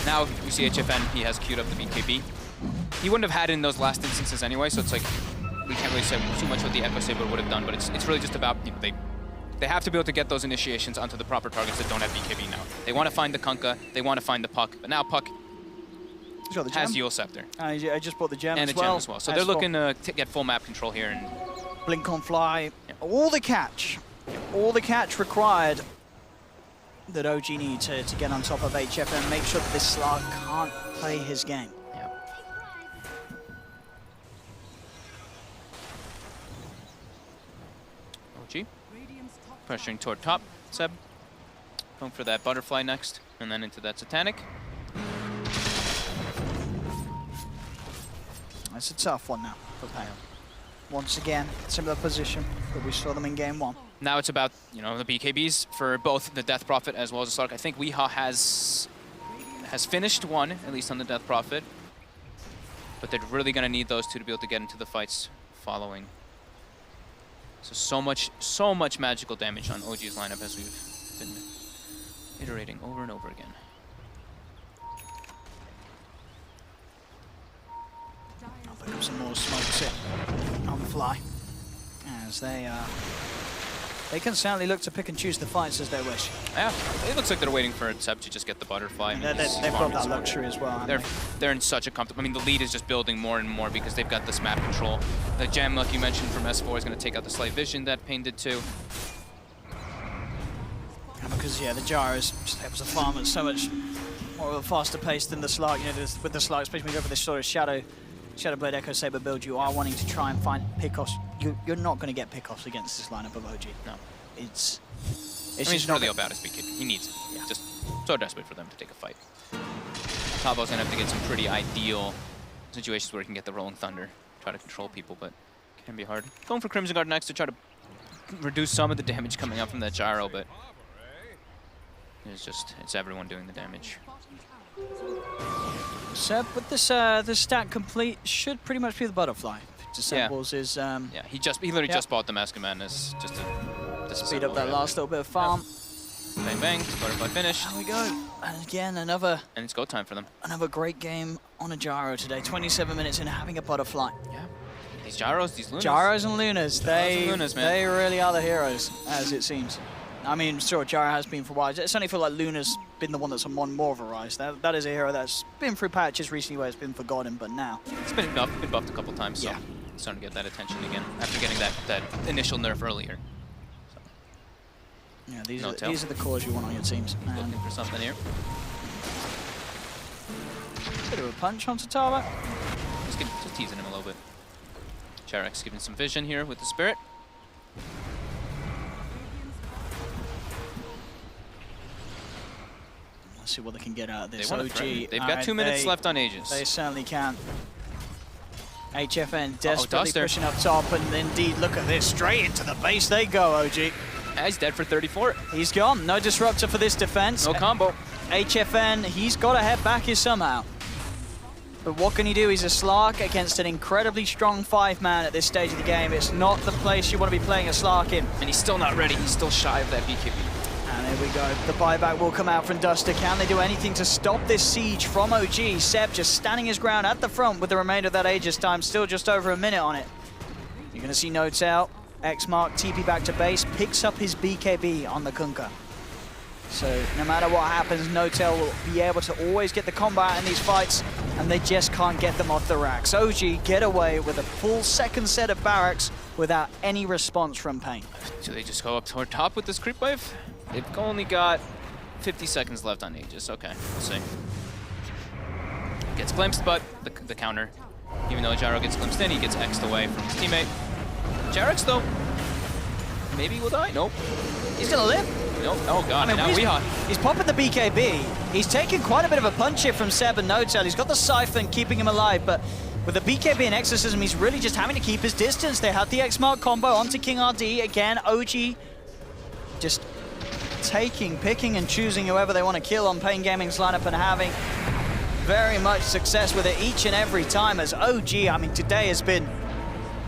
Now we see HFN, he has queued up the BKB. He wouldn't have had it in those last instances anyway, so it's like, we can't really say too much what the Echo Saber would have done, but it's really just about, you know, they have to be able to get those initiations onto the proper targets that don't have BKB now. They want to find the Kunkka, they want to find the Puck, but now Puck has Yule Scepter. I just bought the gem and as the well. gem as well. So they're looking to get full map control here. And Blink on fly, all the catch required that OG need to get on top of HF and make sure that this Slark can't play his game. OG pressuring toward top. Seb going for that butterfly next, and then into that Satanic. It's a tough one now for PaiN. Once again, similar position that we saw them in game one. Now it's about, you know, the BKBs for both the Death Prophet as well as the Slark. I think Weeha has finished one, at least on the Death Prophet. But they're really going to need those two to be able to get into the fights following. So much magical damage on OG's lineup as we've been iterating over and over again. I'll pick up some more smokes here on the fly as they They can certainly look to pick and choose the fights as they wish. Yeah, it looks like they're waiting for Seb to just get the butterfly. They've got that luxury as well. They're in such a comfortable. I mean, the lead is just building more and more because they've got this map control. The gem, like you mentioned, from S4 is going to take out the slight vision that PaiN did too. Because yeah, the gyros just helps the farm at so much more of a faster pace than the Slark. You know, with the Slark, especially when you go for this sort of Shadowblade Echo Saber build, you are wanting to try and find pickoffs. You're not going to get pickoffs against this lineup of OG. No, it's he's really about his BKB. He needs it. Yeah. Just so desperate for them to take a fight. Tabo's going to have to get some pretty ideal situations where he can get the Rolling Thunder, try to control people, but it can be hard. Going for Crimson Guard next to try to reduce some of the damage coming out from that gyro, but it's everyone doing the damage. Seb, with this the stack complete, should pretty much be the butterfly. Dissembles is yeah, he literally just bought the Mask of Madness just to speed up that last little bit of farm. Bang bang, butterfly finish. There we go. And again, and it's go time for them. Another great game on a gyro today. 27 minutes in having a butterfly. Yeah. These gyros, these lunas. Gyros and lunas, they really are the heroes, as it seems. I mean, sure, Gyro has been for a while. I certainly feel like Luna's been the one that's on more of a rise. That is a hero that's been through patches recently where it's been forgotten, but now it's been buffed a couple times, so yeah. It's starting to get that attention again after getting that initial nerf earlier. So. Yeah, these are the cores you want on your teams. Looking for something here. Bit of a punch onto Tava. Just teasing him a little bit. Jarek's giving some vision here with the Spirit. Let's see what they can get out of this. OG. They've got 2 minutes left on Aegis. They certainly can. HFN desperately pushing up top, and indeed, look at this. Straight into the base they go, OG. Yeah, he's dead for 34. He's gone. No disruptor for this defense. No combo. HFN, he's got to head back here somehow. But what can he do? He's a Slark against an incredibly strong 5-man at this stage of the game. It's not the place you want to be playing a Slark in. And he's still not ready. He's still shy of that BKB. And there we go. The buyback will come out from Duster. Can they do anything to stop this siege from OG? Seb just standing his ground at the front with the remainder of that Aegis time. Still just over a minute on it. You're going to see Notes out. X-Mark TP back to base. Picks up his BKB on the Kunkka. So no matter what happens, Notel will be able to always get the combat in these fights, and they just can't get them off the racks. OG get away with a full second set of barracks without any response from PaiN. So they just go up toward top with this creep wave? They've only got 50 seconds left on Aegis. Okay, we'll see. Gets glimpsed, but the counter. Even though Gyro gets glimpsed in, he gets X'd away from his teammate. Jarek's though, maybe will die. Nope. He's gonna live. Nope. Oh god, now Weehawk. He's popping the BKB. He's taking quite a bit of a punch here from Seb and Notel. He's got the Siphon keeping him alive, but with the BKB and Exorcism, he's really just having to keep his distance. They had the X-Mark combo onto King RD. Again, OG just picking and choosing whoever they want to kill on PaiN Gaming's lineup and having very much success with it each and every time as OG. I mean, today it's been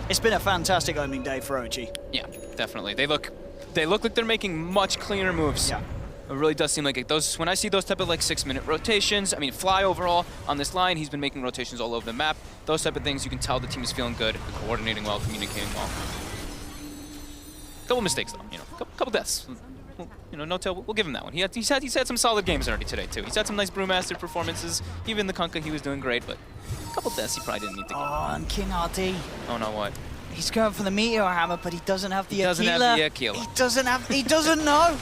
a fantastic opening day for OG. Yeah, definitely. They look like they're making much cleaner moves. Yeah. It really does seem like those, when I see those type of like 6-minute rotations, I mean, Fly overall on this line, he's been making rotations all over the map. Those type of things, you can tell the team is feeling good, they're coordinating well, communicating well. Couple mistakes though, you know, couple deaths. Well, you know, Notel, we'll give him that one. He's had some solid games already today too. He's had some nice Brewmaster performances. Even the Kunkka, he was doing great, but a couple deaths he probably didn't need to get. Oh, and King RD. Oh no, what? He's going for the Meteor Hammer, but he doesn't have the Aquila. He doesn't have the Aquila. He doesn't know.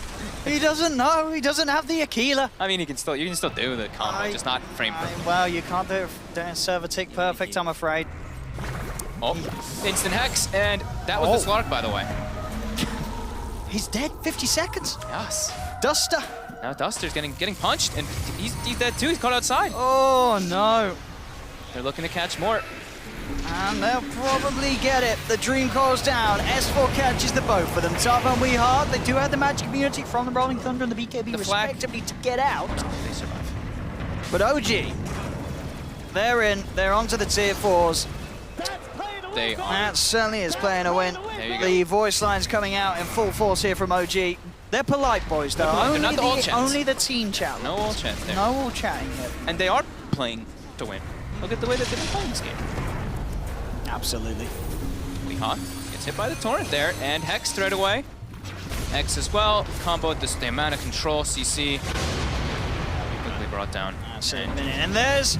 He doesn't know. He doesn't have the Aquila. I mean, you can still do the combo, just not frame perfect. Well, you can't do it doing server tick perfect, I'm afraid. Oh, instant Hex, and that was the Slark, by the way. He's dead, 50 seconds. Yes. Duster. Now Duster's getting punched, and he's dead too. He's caught outside. Oh, no. They're looking to catch more. And they'll probably get it. The Dream Coil's down. S4 catches the both of them. Tava and Weehawk, they do have the magic immunity from the Rolling Thunder and the BKB respectively to get out. They survive. But OG, they're in. They're onto the tier 4s. They are. That certainly is playing a win. There you go. The voice line's coming out in full force here from OG. They're polite boys, though. Only the team chat. No all chats there. No all chatting here. And they are playing to win. Look at the way that they've been playing this game. Absolutely. Weehawk gets hit by the Torrent there, and Hex right away. X as well. Combo with this, the amount of control, CC. Quickly brought down. And there's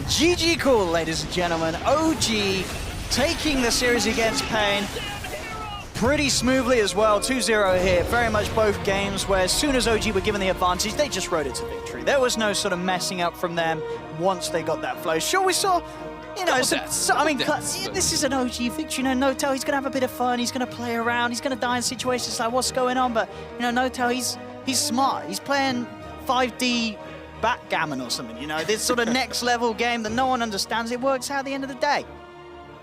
GG Cool, ladies and gentlemen. OG taking the series against PaiN pretty smoothly as well. 2-0 here. Very much both games where as soon as OG were given the advantage, they just rode it to victory. There was no sort of messing up from them once they got that flow. Sure, we saw, you know, this is an OG victory. You know, Notel, he's going to have a bit of fun. He's going to play around. He's going to die in situations like what's going on. But, you know, Notel, he's smart. He's playing 5D backgammon or something, you know, this sort of next level game that no one understands. It works out at the end of the day.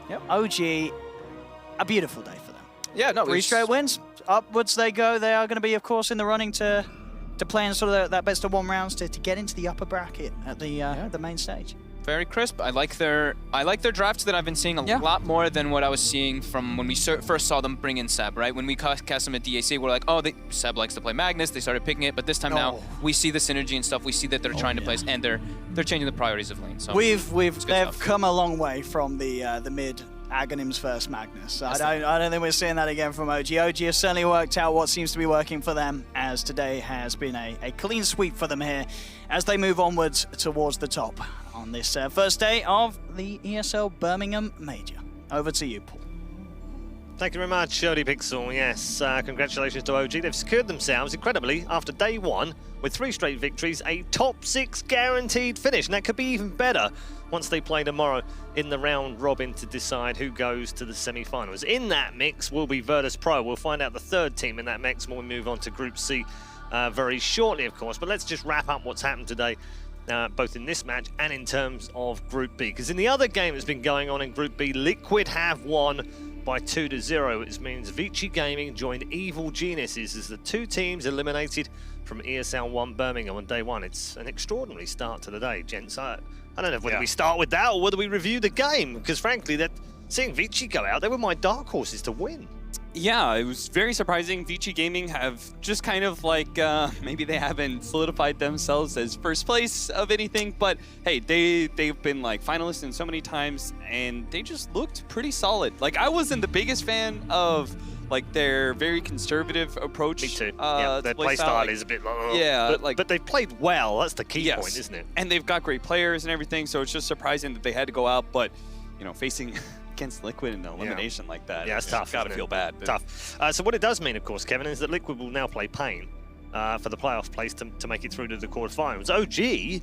Yep. OG, a beautiful day for them. Yeah, no, 3 straight wins. Upwards they go. They are going to be, of course, in the running to play in sort of that best of 1 rounds to get into the upper bracket at the main stage. Very crisp. I like their drafts that I've been seeing a lot more than what I was seeing from when we first saw them bring in Seb, right? When we cast them at DAC, we're like, oh, Seb likes to play Magnus. They started picking it, but this time now we see the synergy and stuff. We see that they're trying to place, and they're changing the priorities of lane. So they've come a long way from the mid Aghanim's first Magnus. I don't think we're seeing that again from OG. OG has certainly worked out what seems to be working for them, as today has been a clean sweep for them here as they move onwards towards the top on this first day of the ESL Birmingham Major. Over to you, Paul. Thank you very much, Shody Pixel. Yes, congratulations to OG. They've secured themselves, incredibly, after day 1, with 3 straight victories, a top 6 guaranteed finish. And that could be even better once they play tomorrow in the round robin to decide who goes to the semi-finals. In that mix will be Virtus Pro. We'll find out the 3rd team in that mix when we move on to Group C very shortly, of course. But let's just wrap up what's happened today, both in this match and in terms of Group B. Because in the other game that's been going on in Group B, Liquid have won by 2-0. It means Vici Gaming joined Evil Geniuses as the 2 teams eliminated from ESL One Birmingham on day 1. It's an extraordinary start to the day, gents. I don't know whether we start with that or whether we review the game, because frankly, seeing Vici go out, they were my dark horses to win. Yeah, it was very surprising. Vici Gaming have just kind of like, maybe they haven't solidified themselves as first place of anything, but hey, they've been like finalists in so many times, and they just looked pretty solid. Like, I wasn't the biggest fan of like their very conservative approach. Me too. Their play style is a bit like, but they played well. That's the key point, isn't it? And they've got great players and everything, so it's just surprising that they had to go out, but you know, facing against Liquid in an elimination like that, it's tough. Gotta feel bad. Tough. So what it does mean, of course, Kevin, is that Liquid will now play PaiN for the playoff place to make it through to the quarterfinals. OG,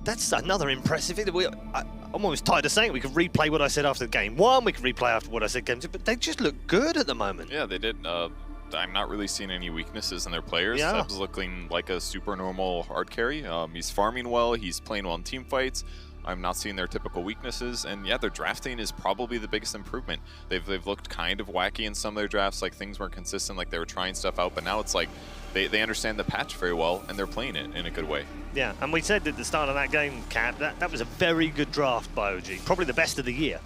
that's another impressive thing. I'm almost tired of saying it. We could replay what I said after game 1. We could replay after what I said game 2. But they just look good at the moment. Yeah, they did. I'm not really seeing any weaknesses in their players. Yeah. Seb's looking like a super normal hard carry. He's farming well. He's playing well in team fights. I'm not seeing their typical weaknesses, and yeah, their drafting is probably the biggest improvement. They've looked kind of wacky in some of their drafts, like things weren't consistent, like they were trying stuff out, but now it's like they understand the patch very well, and they're playing it in a good way. Yeah, and we said at the start of that game, Cap, that was a very good draft by OG, probably the best of the year.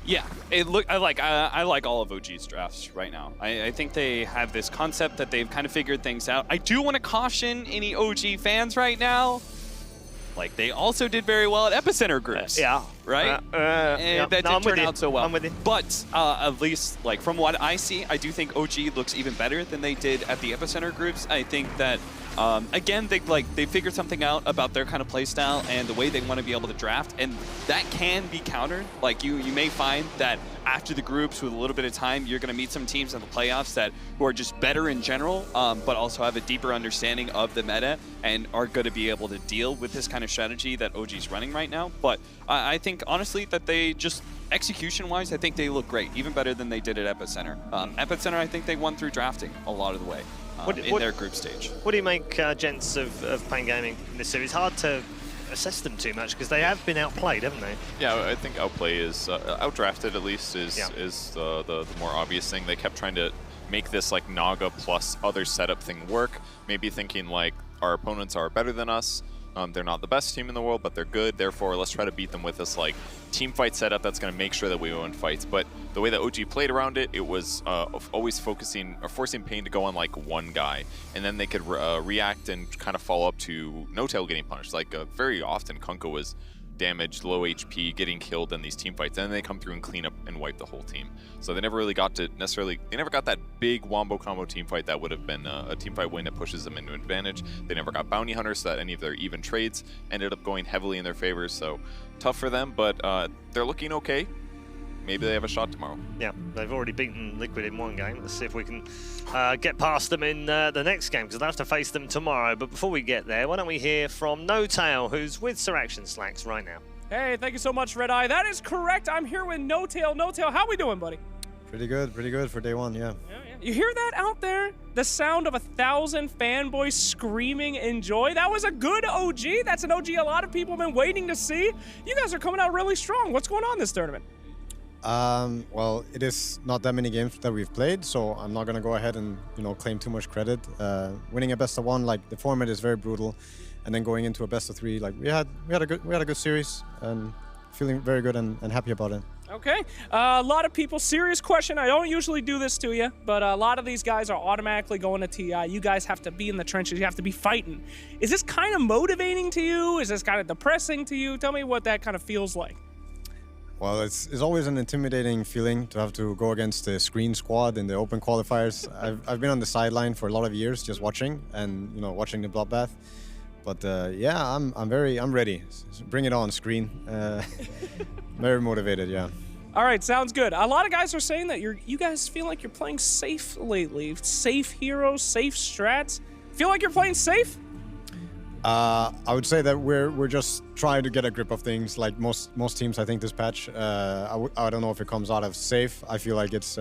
Yeah, I like all of OG's drafts right now. I think they have this concept that they've kind of figured things out. I do want to caution any OG fans right now. Like, they also did very well at Epicenter groups. Right? And that didn't turn out so well. I'm with you. But at least, like, from what I see, I do think OG looks even better than they did at the Epicenter groups. I think that, again, they figured something out about their kind of play style and the way they want to be able to draft, and that can be countered. Like, you may find that after the groups, with a little bit of time, you're going to meet some teams in the playoffs who are just better in general, but also have a deeper understanding of the meta and are going to be able to deal with this kind of strategy that OG's running right now. But I think, honestly, that they just, execution-wise, I think they look great, even better than they did at Epicenter. Epicenter, I think they won through drafting a lot of the way in their group stage. What do you make, gents, of PaiN Gaming in this series? Hard to assess them too much because they have been outplayed, haven't they? Yeah, I think outplay is outdrafted at least is the more obvious thing. They kept trying to make this like Naga plus other setup thing work. Maybe thinking like our opponents are better than us. They're not the best team in the world, but they're good. Therefore, let's try to beat them with this like team fight setup that's going to make sure that we win fights. But the way that OG played around it, it was always focusing or forcing PaiN to go on like one guy, and then they could react and kind of follow up to No Tail getting punished. Like very often, Kunkka was damaged, low HP, getting killed in these team fights, and then they come through and clean up and wipe the whole team. So they never really got to they never got that big wombo combo team fight that would have been a team fight win that pushes them into an advantage. They never got bounty hunters, so that any of their even trades ended up going heavily in their favor. So tough for them, but they're looking okay. Maybe they have a shot tomorrow. Yeah, they've already beaten Liquid in one game. Let's see if we can get past them in the next game, because they'll have to face them tomorrow. But before we get there, why don't we hear from No Tail, who's with Sir Action Slacks right now. Hey, thank you so much, Red Eye. That is correct. I'm here with No Tail. No Tail, how we doing, buddy? Pretty good for day one, yeah. You hear that out there? The sound of 1,000 fanboys screaming in joy. That was a good OG. That's an OG a lot of people have been waiting to see. You guys are coming out really strong. What's going on this tournament? Well, it is not that many games that we've played, so I'm not gonna go ahead and claim too much credit. Winning a best of one, like the format is very brutal, and then going into a best of three, like we had a good series, and feeling very good and happy about it. Okay, a lot of people, serious question, I don't usually do this to you, but a lot of these guys are automatically going to TI. You guys have to be in the trenches, you have to be fighting. Is this kind of motivating to you? Is this kind of depressing to you? Tell me what that kind of feels like. Well, it's always an intimidating feeling to have to go against the screen squad in the open qualifiers. I've been on the sideline for a lot of years just watching and watching the bloodbath. But yeah, I'm ready. Bring it on, screen. Very motivated, yeah. All right, sounds good. A lot of guys are saying that you guys feel like you're playing safe lately. Safe heroes, safe strats. Feel like you're playing safe? I would say that we're just trying to get a grip of things. Like most teams, I think this patch, I don't know if it comes out of safe. I feel like it's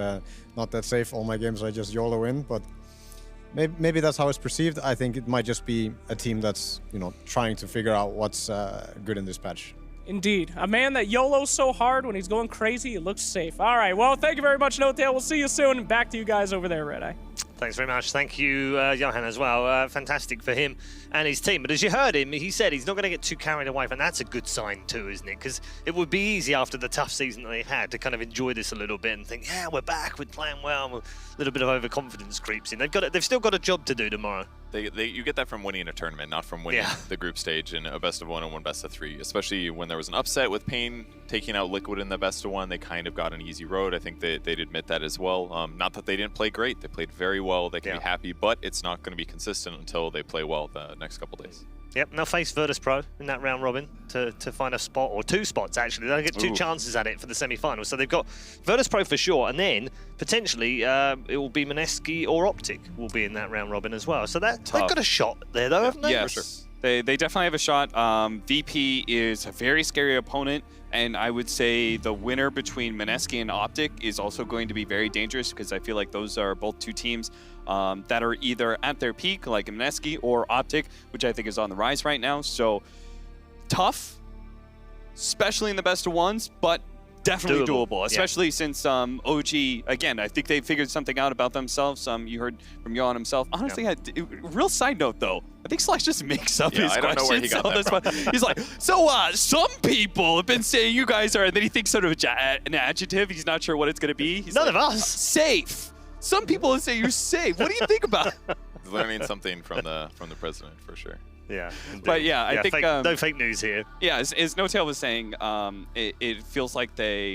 not that safe. All my games I just YOLO in, but maybe that's how it's perceived. I think it might just be a team that's trying to figure out what's good in this patch. Indeed. A man that YOLOs so hard when he's going crazy, it looks safe. All right, well, thank you very much, No Tail. We'll see you soon. Back to you guys over there, Red Eye. Thanks very much. Thank you, Johan, as well. Fantastic for him and his team. But as you heard him, he said he's not going to get too carried away, and that's a good sign too, isn't it? Because it would be easy after the tough season that they've had to kind of enjoy this a little bit and think, yeah, we're back, we're playing well. A little bit of overconfidence creeps in. They've still got a job to do tomorrow. You get that from winning a tournament, not from winning the group stage in a best of one and one best of three. Especially when there was an upset with PaiN taking out Liquid in the best of one, they kind of got an easy road. I think they'd admit that as well. Not that they didn't play great, they played very well. They can be happy, but it's not going to be consistent until they play well the next couple days. Yep, they'll face Virtus Pro in that round robin to find a spot, or two spots actually. They'll get two chances at it for the semi-final. So they've got Virtus Pro for sure, and then potentially it will be Mineski or Optic will be in that round robin as well. So they've got a shot there though, haven't they? Yes, for sure. They definitely have a shot. VP is a very scary opponent, and I would say the winner between Mineski and Optic is also going to be very dangerous, because I feel like those are both two teams that are either at their peak, like Mineski, or Optic, which I think is on the rise right now. So tough, especially in the best of ones, but definitely doable, especially since OG, again, I think they figured something out about themselves. You heard from Johan himself. Honestly, real side note though, I think Slash just makes up his questions. I don't know where he got that from. He's like, so some people have been saying you guys are, and then he thinks sort of an adjective. He's not sure what it's going to be. He's None of us. Safe. Some people say you're safe. What do you think about it? He's learning something from the president for sure. Yeah, indeed. But yeah, I think no fake news here. Yeah, as No Tail was saying, it feels like they're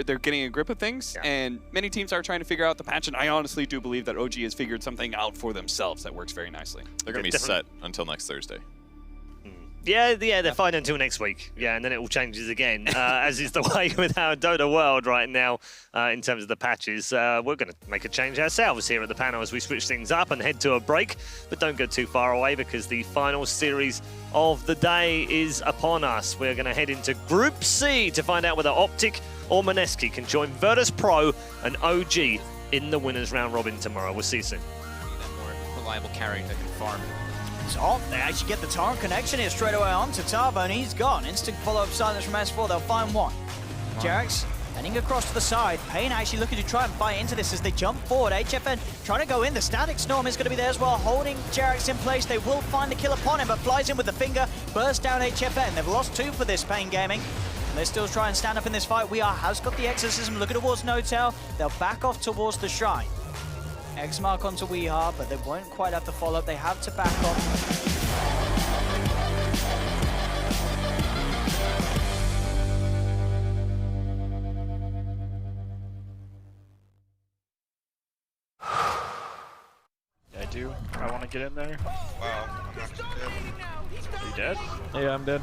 getting a grip of things, and many teams are trying to figure out the patch. And I honestly do believe that OG has figured something out for themselves that works very nicely. They're going to be set until next Thursday. Yeah, they're fine until next week. Yeah, and then it all changes again, as is the way with our Dota world right now in terms of the patches. We're going to make a change ourselves here at the panel as we switch things up and head to a break. But don't go too far away, because the final series of the day is upon us. We're going to head into Group C to find out whether Optic or Mineski can join Virtus Pro and OG in the winners round robin tomorrow. We'll see you soon. More reliable carry that can farm. Top, they actually get the torrent connection here straight away onto Tavo, and he's gone. Instant follow-up silence from S4, they'll find one. Jarex heading across to the side. PaiN actually looking to try and fight into this as they jump forward. HFN trying to go in. The Static Storm is going to be there as well, holding Jarex in place. They will find the kill upon him, but flies in with the finger. Burst down HFN. They've lost two for this PaiN Gaming. And they still try and stand up in this fight. has got the Exorcism looking towards No Tail. They'll back off towards the Shrine. X mark onto Weehaw, but they won't quite have the follow-up. They have to back off. I want to get in there. Wow, I'm not dead. Are you dead? Yeah, I'm dead.